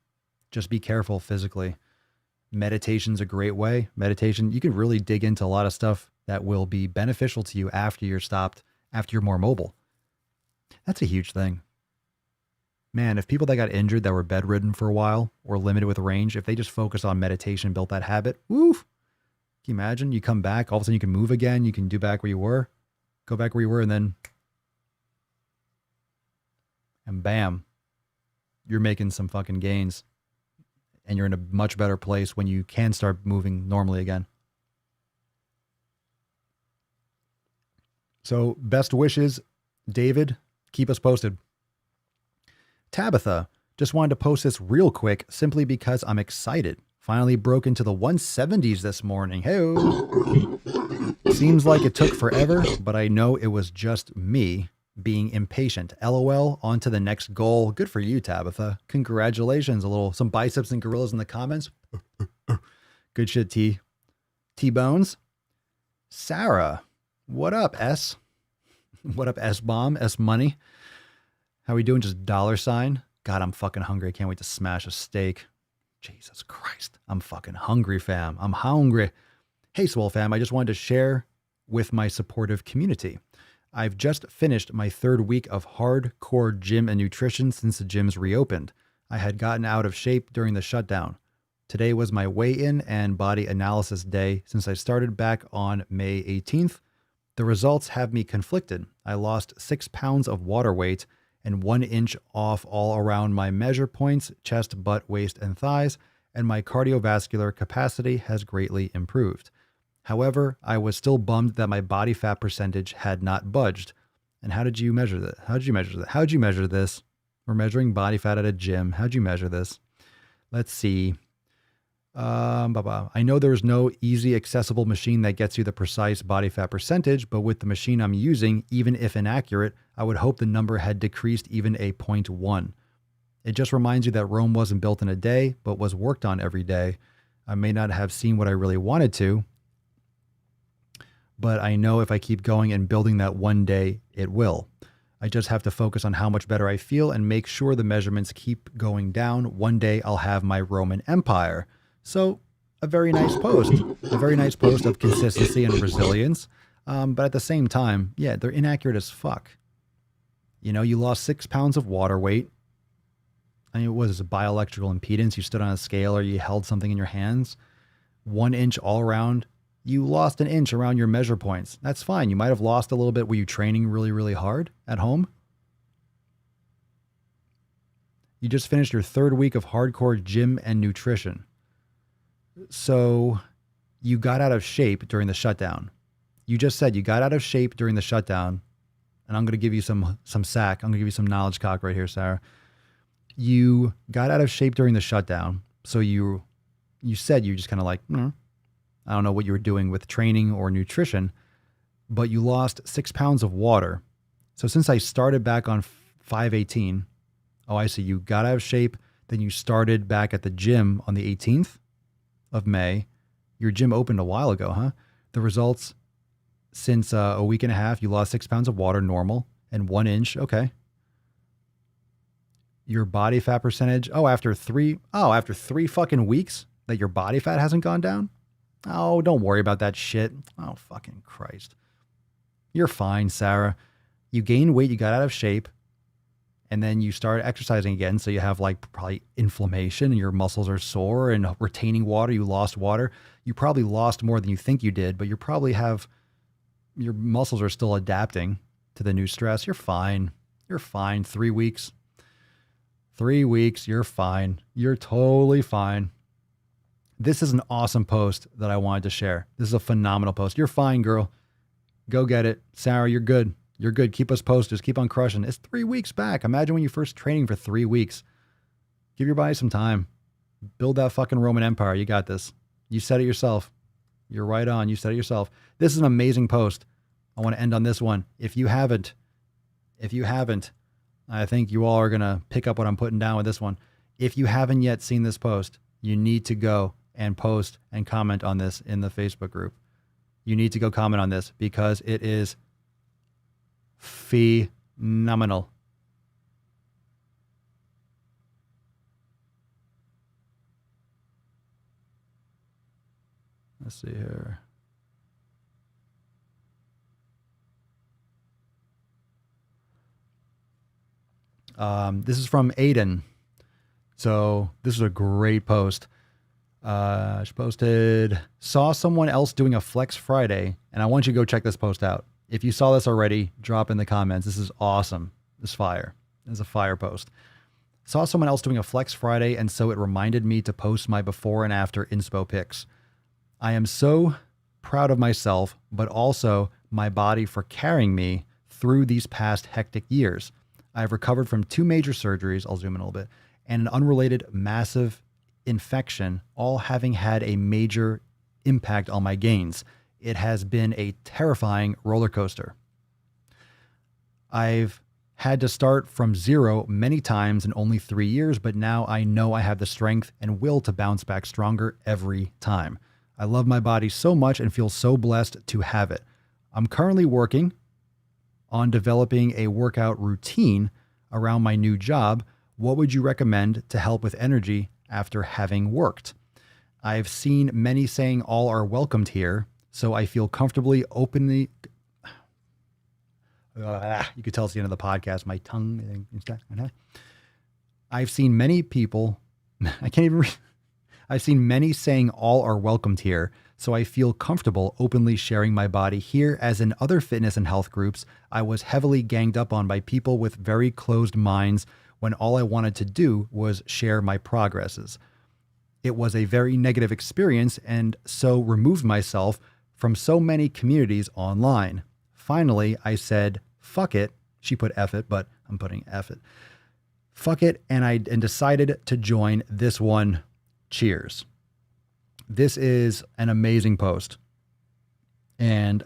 just be careful physically. Meditation's a great way. Meditation, you can really dig into a lot of stuff that will be beneficial to you after you're more mobile. That's a huge thing. Man, if people that got injured, that were bedridden for a while or limited with range, if they just focus on meditation, built that habit, woof. Can you imagine? You come back, all of a sudden you can move again. You can go back where you were, and bam, you're making some fucking gains, and you're in a much better place when you can start moving normally again. So best wishes, David. Keep us posted. Tabitha, Just wanted to post this real quick simply because I'm excited. Finally broke into the 170s this morning. Hey, seems like it took forever, but I know it was just me being impatient. LOL, on to the next goal. Good for you, Tabitha. Congratulations. Some biceps and gorillas in the comments. Good shit, T-Bones. Sarah, what up, S? What up, S-Bomb, S-Money? How we doing? Just $sign. God, I'm fucking hungry. I can't wait to smash a steak. Jesus Christ. I'm fucking hungry, fam. I'm hungry. Hey, Swole fam. I just wanted to share with my supportive community. I've just finished my 3rd week of hardcore gym and nutrition since the gyms reopened. I had gotten out of shape during the shutdown. Today was my weigh-in and body analysis day since I started back on May 18th. The results have me conflicted. I lost 6 pounds of water weight and 1 inch off all around my measure points, chest, butt, waist, and thighs, and my cardiovascular capacity has greatly improved. However, I was still bummed that my body fat percentage had not budged. And how did you measure that? How did you measure that? How did you measure this? We're measuring body fat at a gym. How'd you measure this? Let's see. I know there's no easy accessible machine that gets you the precise body fat percentage, but with the machine I'm using, even if inaccurate, I would hope the number had decreased even a 0.1. It just reminds you that Rome wasn't built in a day, but was worked on every day. I may not have seen what I really wanted to, but I know if I keep going and building that one day, it will. I just have to focus on how much better I feel and make sure the measurements keep going down. One day I'll have my Roman Empire. So a very nice post of consistency and resilience. But at the same time, yeah, they're inaccurate as fuck. You know, you lost 6 pounds of water weight. I mean, what is it, bioelectrical impedance? You stood on a scale or you held something in your hands. 1 inch all around. You lost 1 inch around your measure points. That's fine. You might have lost a little bit. Were you training really, really hard at home? You just finished your 3rd week of hardcore gym and nutrition. So you got out of shape during the shutdown. You just said you got out of shape during the shutdown. And I'm going to give you some sack. I'm going to give you some knowledge cock right here, Sarah. You got out of shape during the shutdown. So you said you just kind of like, I don't know what you were doing with training or nutrition, but you lost 6 pounds of water. So since I started back on 5/18, oh, I see. You got out of shape. Then you started back at the gym on the 18th of May. Your gym opened a while ago, huh? The results since a week and a half, you lost 6 pounds of water, normal, and 1 inch. Okay. Your body fat percentage. After three fucking weeks that your body fat hasn't gone down. Oh, don't worry about that shit. Oh, fucking Christ. You're fine, Sarah. You gained weight. You got out of shape. And then you start exercising again. So you have like probably inflammation and your muscles are sore and retaining water. You lost water. You probably lost more than you think you did, but you probably have, your muscles are still adapting to the new stress. You're fine. You're fine. 3 weeks. 3 weeks. You're fine. You're totally fine. This is an awesome post that I wanted to share. This is a phenomenal post. You're fine, girl. Go get it. Sarah, you're good. You're good. Keep us posted. Just keep on crushing. It's 3 weeks back. Imagine when you first training for 3 weeks. Give your body some time. Build that fucking Roman Empire. You got this. You said it yourself. You're right on. You said it yourself. This is an amazing post. I want to end on this one. If you haven't, I think you all are going to pick up what I'm putting down with this one. If you haven't yet seen this post, you need to go and post and comment on this in the Facebook group. You need to go comment on this because it is phenomenal. Let's see here. This is from Aiden. So this is a great post. She posted, saw someone else doing a Flex Friday, and I want you to go check this post out. If you saw this already, drop in the comments. This is awesome. This is fire. This is a fire post. Saw someone else doing a Flex Friday, and so it reminded me to post my before and after inspo pics. I am so proud of myself, but also my body for carrying me through these past hectic years. I've recovered from 2 major surgeries. I'll zoom in a little bit. and an unrelated massive infection, all having had a major impact on my gains. It has been a terrifying roller coaster. I've had to start from zero many times in only 3 years, but now I know I have the strength and will to bounce back stronger every time. I love my body so much and feel so blessed to have it. I'm currently working on developing a workout routine around my new job. What would you recommend to help with energy after having worked? I've seen many saying all are welcomed here, so I feel comfortably openly. You could tell it's the end of the podcast. My tongue. I've seen many people. I can't even read. I've seen many saying all are welcomed here, so I feel comfortable openly sharing my body here. As in other fitness and health groups, I was heavily ganged up on by people with very closed minds when all I wanted to do was share my progresses. It was a very negative experience, and so removed myself from so many communities online. Finally, I said, fuck it. She put F it, but I'm putting F it. Fuck it. And decided to join this one. Cheers. This is an amazing post. And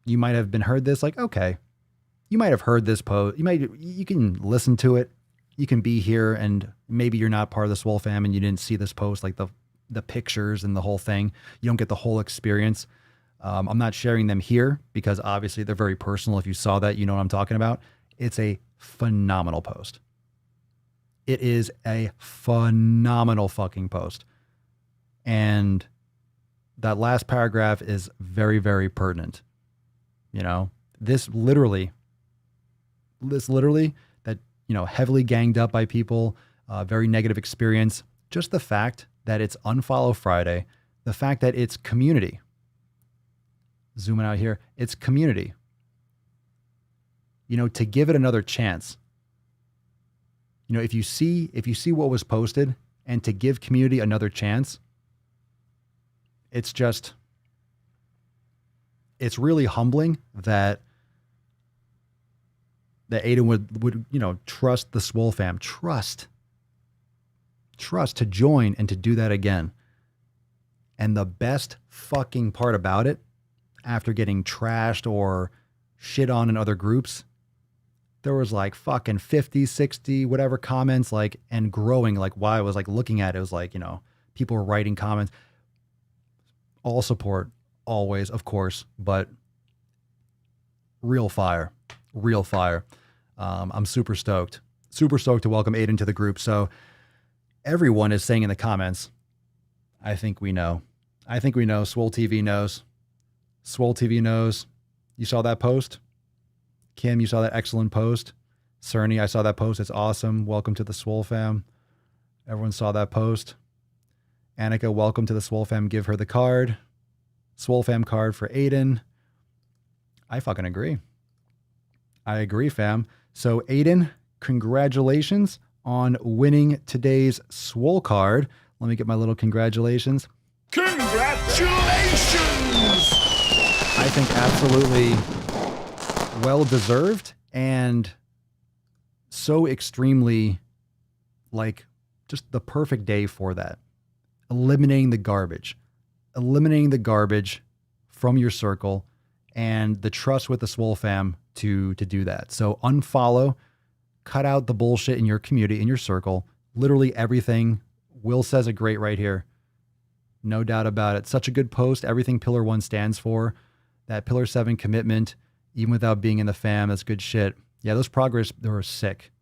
you might have been heard this like, okay, you might have heard this post. You can listen to it. You can be here, and maybe you're not part of the Swole fam and you didn't see this post, like the pictures and the whole thing. You don't get the whole experience. I'm not sharing them here because obviously they're very personal. If you saw that, you know what I'm talking about. It's a phenomenal post. It is a phenomenal fucking post. And that last paragraph is very, very pertinent. You know, this literally that, you know, heavily ganged up by people, very negative experience. Just the fact that it's Unfollow Friday, the fact that it's community. Zooming out here, it's community. You know, to give it another chance. You know, if you see what was posted and to give community another chance, it's really humbling that Aiden would, you know, trust the Swole fam, trust to join and to do that again. And the best fucking part about it, after getting trashed or shit on in other groups, there was like fucking 50, 60, whatever comments, like, and growing, like while I was like looking at it, it was like, you know, people were writing comments, all support always, of course, but real fire. I'm super stoked to welcome Aiden to the group. So everyone is saying in the comments, I think we know. Swole TV knows. Swole TV knows. You saw that post? Kim, you saw that excellent post. Cerny, I saw that post. It's awesome. Welcome to the Swole fam. Everyone saw that post. Annika, welcome to the Swole fam. Give her the card. Swole fam card for Aiden. I fucking agree. I agree, fam. So Aiden, congratulations on winning today's Swole card. Let me get my little congratulations. Congratulations! I think absolutely well-deserved and so extremely, like, just the perfect day for that. Eliminating the garbage from your circle and the trust with the Swole fam to do that. So unfollow, cut out the bullshit in your community, in your circle, literally everything. Will says it great right here. No doubt about it. Such a good post. Everything Pillar 1 stands for. That Pillar 7 commitment, even without being in the fam, that's good shit. Yeah, those progress, they were sick.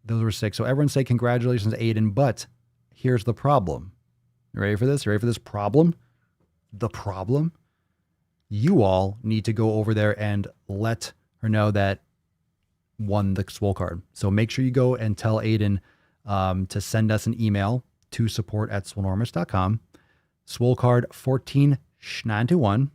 Those were sick. So everyone say congratulations, Aiden. But here's the problem. You ready for this? You ready for this problem? The problem? You all need to go over there and let her know that won the Swole card. So make sure you go and tell Aiden to send us an email to support@swolenormous.com. Swole card 14921.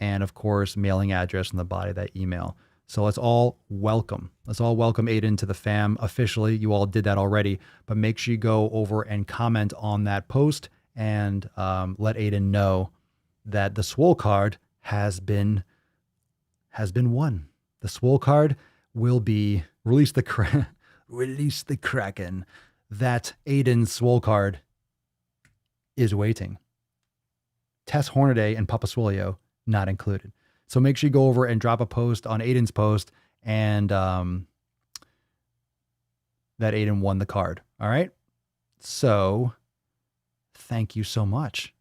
And of course, mailing address in the body of that email. So let's all welcome Aiden to the fam officially. You all did that already, but make sure you go over and comment on that post and let Aiden know that the Swole card has been won. The Swole card will be released. Release the Kraken. That Aiden Swole card is waiting. Tess Hornaday and Papa Swolio not included. So make sure you go over and drop a post on Aiden's post and that Aiden won the card. All right. So thank you so much.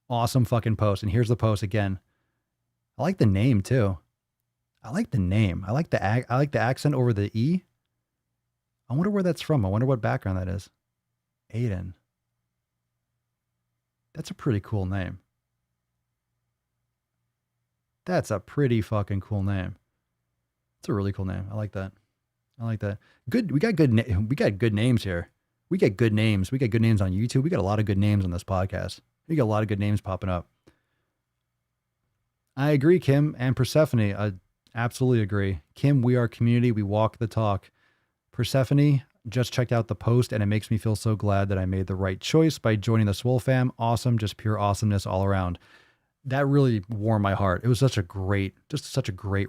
Awesome fucking post. And here's the post again. I like the name too. I like the name. I like the accent over the E. I wonder where that's from. I wonder what background that is. Aiden. That's a pretty cool name. That's a pretty fucking cool name. It's a really cool name. I like that. I like that. Good. We got good names here. We get good names. We get good names on YouTube. We got a lot of good names on this podcast. We got a lot of good names popping up. I agree, Kim and Persephone. I absolutely agree. Kim, we are community. We walk the talk. Persephone, just checked out the post and it makes me feel so glad that I made the right choice by joining the Swole fam. Awesome. Just pure awesomeness all around. That really warmed my heart. It was such a great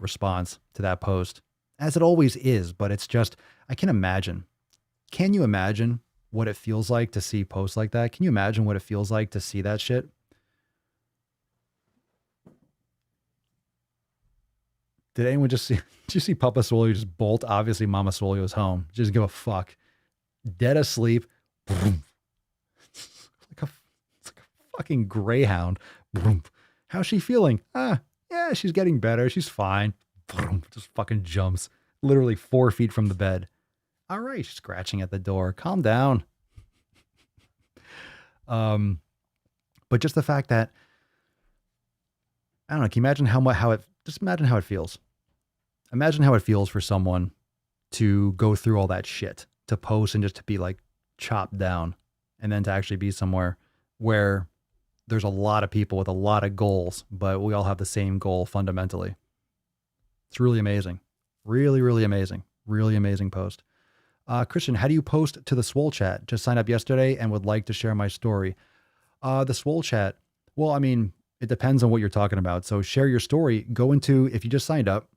response to that post, as it always is. But it's just, I can imagine. Can you imagine what it feels like to see posts like that? Can you imagine what it feels like to see that shit? Did anyone just see, did you see Papa Swolio just bolt? Obviously Mama Swolio's home. Just give a fuck. Dead asleep. It's like a fucking greyhound. How's she feeling? Yeah, she's getting better. She's fine. Just fucking jumps. Literally 4 feet from the bed. All right, she's scratching at the door. Calm down. But just the fact that, I don't know, can you imagine just imagine how it feels. Imagine how it feels for someone to go through all that shit, to post and just to be like chopped down, and then to actually be somewhere where there's a lot of people with a lot of goals, but we all have the same goal fundamentally. It's really amazing. Really, really amazing. Really amazing post. Christian, how do you post to the Swole chat? Just signed up yesterday and would like to share my story. The Swole chat. Well, I mean, it depends on what you're talking about. So share your story. Go into, if you just signed up.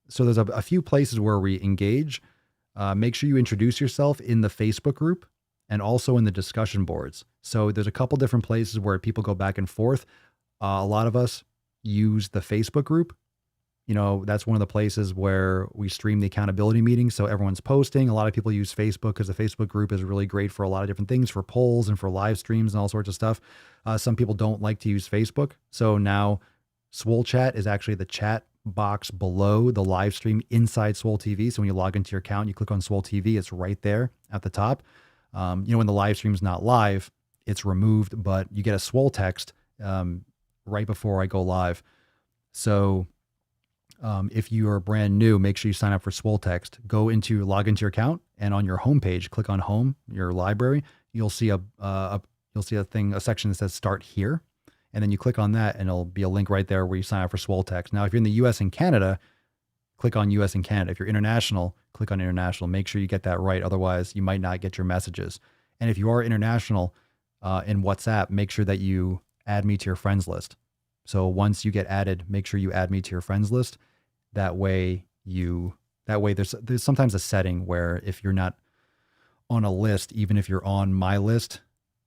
So there's a few places where we engage. Make sure you introduce yourself in the Facebook group and also in the discussion boards. So there's a couple different places where people go back and forth. A lot of us use the Facebook group. You know, that's one of the places where we stream the accountability meetings. So everyone's posting. A lot of people use Facebook because the Facebook group is really great for a lot of different things, for polls and for live streams and all sorts of stuff. Some people don't like to use Facebook. So now Swole Chat is actually the chat box below the live stream inside Swole TV. So when you log into your account, you click on Swole TV, it's right there at the top. When the live stream is not live, it's removed, but you get a Swole text right before I go live. So if you are brand new, make sure you sign up for Swole Text. Log into your account, and on your homepage, click on Home, your library. You'll see a section that says Start Here, and then you click on that, and it'll be a link right there where you sign up for Swole Text. Now, if you're in the U.S. and Canada, click on U.S. and Canada. If you're international, click on international. Make sure you get that right, otherwise you might not get your messages. And if you are international in WhatsApp, make sure that you add me to your friends list. So once you get added, make sure you add me to your friends list. That way there's sometimes a setting where if you're not on a list, even if you're on my list,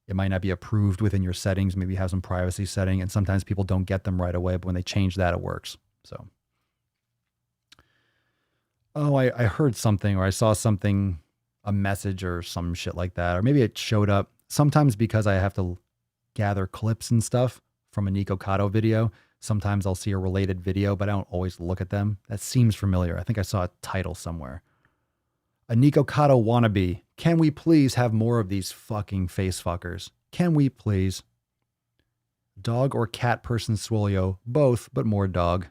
it might not be approved within your settings. Maybe you have some privacy setting, and sometimes people don't get them right away, but when they change that, it works. So, I heard something, or I saw something, a message or some shit like that, or maybe it showed up sometimes because I have to gather clips and stuff from a Nico Cotto video. Sometimes I'll see a related video, but I don't always look at them. That seems familiar. I think I saw a title somewhere. A Nico Cotto wannabe. Can we please have more of these fucking face fuckers? Can we please? Dog or cat person Swolio? Both, but more dog.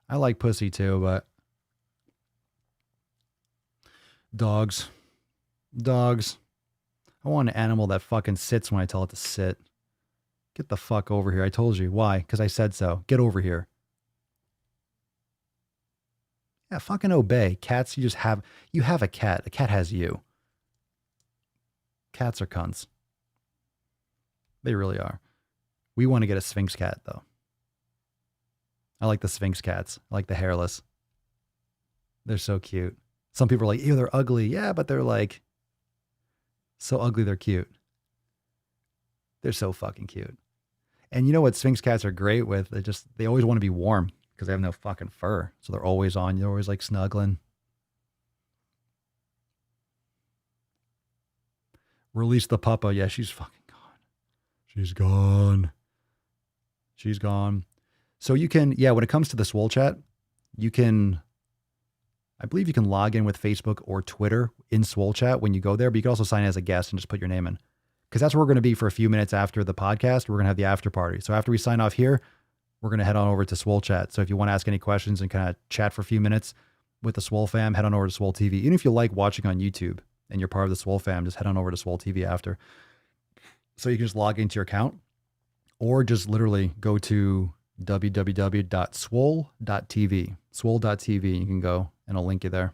I like pussy too, but dogs. I want an animal that fucking sits when I tell it to sit. Get the fuck over here. I told you. Why? Because I said so. Get over here. Yeah, fucking obey. Cats, you have a cat. A cat has you. Cats are cunts. They really are. We want to get a Sphinx cat, though. I like the Sphinx cats. I like the hairless. They're so cute. Some people are like, ew, they're ugly. Yeah, but they're like so ugly, they're cute. They're so fucking cute. And you know what Sphinx cats are great with? They always want to be warm because they have no fucking fur. So they're always on. You're always like snuggling. Release the puppa. Yeah, she's fucking gone. She's gone. She's gone. So you can, yeah, when it comes to the Swole chat, you can, I believe you can log in with Facebook or Twitter in Swole chat when you go there, but you can also sign in as a guest and just put your name in. Because that's where we're going to be for a few minutes after the podcast. We're going to have the after party. So after we sign off here, we're going to head on over to Swole chat. So if you want to ask any questions and kind of chat for a few minutes with the Swole fam, head on over to Swole TV. Even if you like watching on YouTube and you're part of the Swole fam, just head on over to Swole TV after. So you can just log into your account or just literally go to www.swole.tv. Swole.tv. You can go and I'll link you there.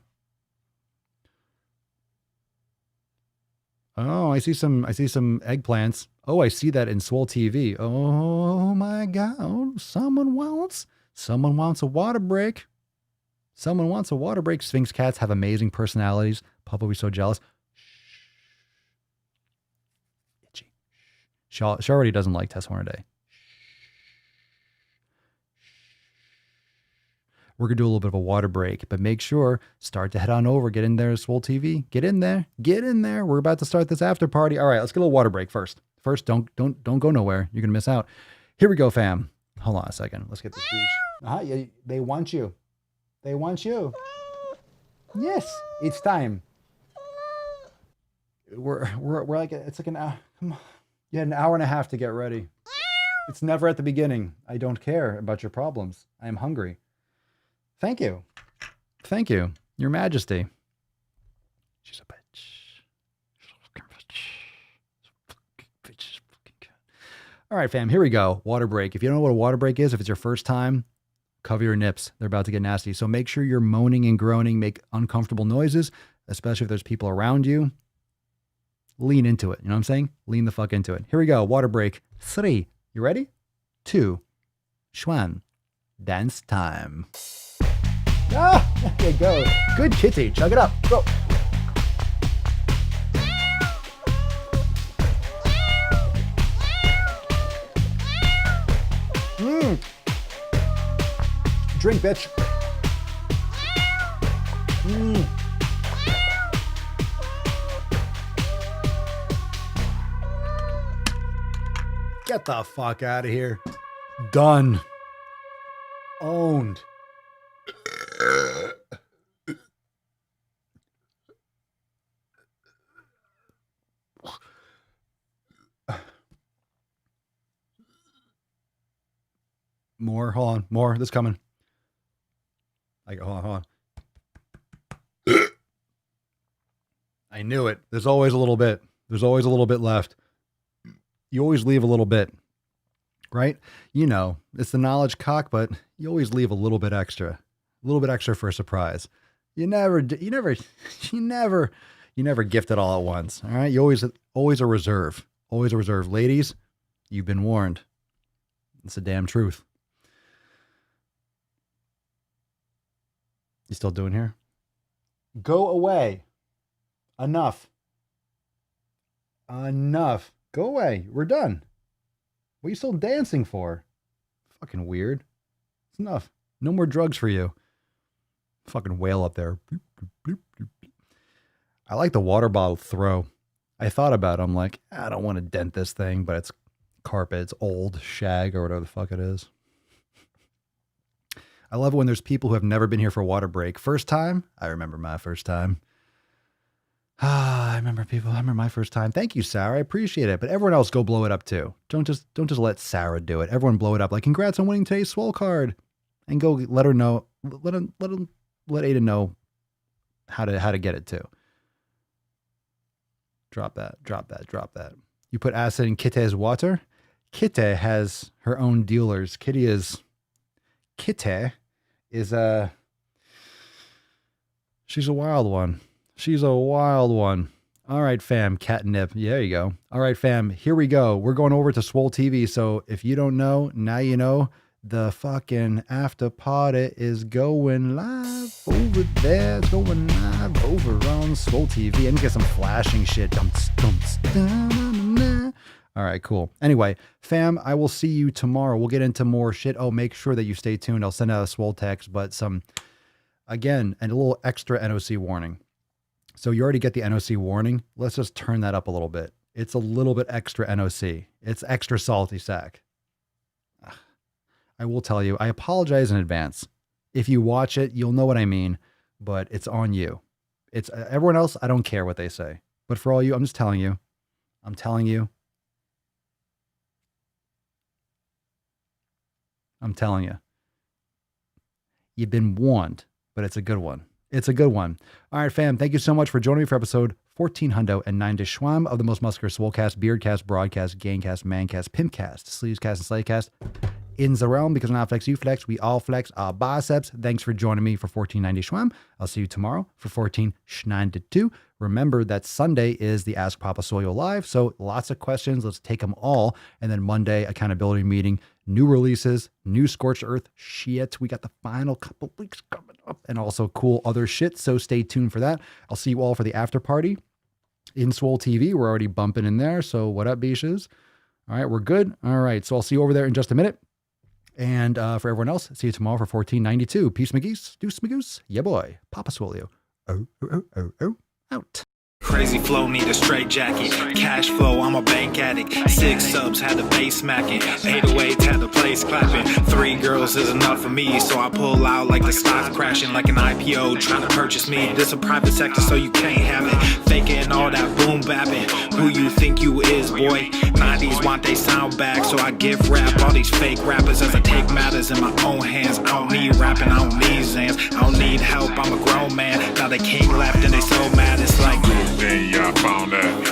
Oh, I see some eggplants. Oh, I see that in Swole TV. Oh my God. Someone wants a water break. Someone wants a water break. Sphinx cats have amazing personalities. Papa will be so jealous. Itchy. She already doesn't like Tess Hornaday. We're going to do a little bit of a water break, but make sure, start to head on over, get in there, Swole TV. Get in there. We're about to start this after party. All right, let's get a little water break first. First, don't go nowhere. You're going to miss out. Here we go, fam. Hold on a second. Let's get this beach. Yeah, they want you. They want you. Yes, it's time. We're like, it's like an hour. Come on. You had an hour and a half to get ready. It's never at the beginning. I don't care about your problems. I am hungry. Thank you. Thank you, Your Majesty. She's a bitch. All right, fam, here we go. Water break. If you don't know what a water break is, if it's your first time, cover your nips. They're about to get nasty. So make sure you're moaning and groaning, make uncomfortable noises, especially if there's people around you. Lean into it. You know what I'm saying? Lean the fuck into it. Here we go. Water break 3. You ready? 2. Schwan. Dance time. Ah, there you go. Good kitty. Chug it up. Go. Drink, bitch. Get the fuck out of here. Done. Owned. More, hold on, more. This coming. Hold on. I knew it. There's always a little bit. There's always a little bit left. You always leave a little bit, right? You know, it's the knowledge cock, but you always leave a little bit extra for a surprise. You never gift it all at once. All right. You always a reserve, Ladies, you've been warned. It's the damn truth. You still doing here? Go away. Enough. Go away. We're done. What are you still dancing for? Fucking weird. It's enough. No more drugs for you. Fucking whale up there. I like the water bottle throw. I thought about it. I'm like, I don't want to dent this thing, but it's carpet. It's old shag or whatever the fuck it is. I love it when there's people who have never been here for a water break. First time? I remember my first time. I remember my first time. Thank you, Sarah. I appreciate it. But everyone else go blow it up too. Don't just let Sarah do it. Everyone blow it up. Like, congrats on winning today's Swole card. And go let her know. Let Ada know how to get it too. Drop that. You put acid in Kitte's water. Kitte has her own dealers. Kitte is she's a wild one. All right, fam, catnip. Yeah, there you go. All right, fam, here we go. We're going over to Swole TV. So if you don't know, now you know. The fucking after party is going live over there. It's going live over on Swole TV. I need to get some flashing shit. All right, cool. Anyway, fam, I will see you tomorrow. We'll get into more shit. Oh, make sure that you stay tuned. I'll send out a Swole text, but again, and a little extra NOC warning. So you already get the NOC warning. Let's just turn that up a little bit. It's a little bit extra NOC. It's extra salty sack. I will tell you, I apologize in advance. If you watch it, you'll know what I mean, but it's on you. It's everyone else, I don't care what they say. But for all you, I'm just telling you. I'm telling you. I'm telling you. You've been warned, but it's a good one. It's a good one. All right, fam. Thank you so much for joining me for episode 1400 and 9 Schwam of the most muscular Swolecast, Beardcast, Broadcast, Gangcast, Mancast, Pimpcast, Sleevescast, and Slaycast. In the realm, because when I flex, you flex, we all flex our biceps. Thanks for joining me for 1490 Schwam. I'll see you tomorrow for 1492. Remember that Sunday is the Ask Papa Soyo Live, so lots of questions. Let's take them all. And then Monday, accountability meeting, new releases, new Scorched Earth shit. We got the final couple weeks coming up, and also cool other shit, so stay tuned for that. I'll see you all for the after party in Swole TV. We're already bumping in there, so what up, beaches? All right, we're good. All right, so I'll see you over there in just a minute. And for everyone else, see you tomorrow for 1492. Peace, McGeese. Deuce, McGoose. Yeah, boy. Papa Swolio. Out. Crazy flow, need a straight jacket. Cash flow, I'm a bank addict. 6 subs, had the bass smacking. 808, had the place clapping. 3 girls is enough for me, so I pull out like the stock crashing. Like an IPO, trying to purchase me. This a private sector, so you can't have it. Faking all that boom bapping. Who you think you is, boy? 90s want they sound back, so I give rap all these fake rappers as I take matters in my own hands. I don't need rapping, I don't need Zans. I don't need help, I'm a grown man. Now they king left and they so mad, it's like Then y'all found out.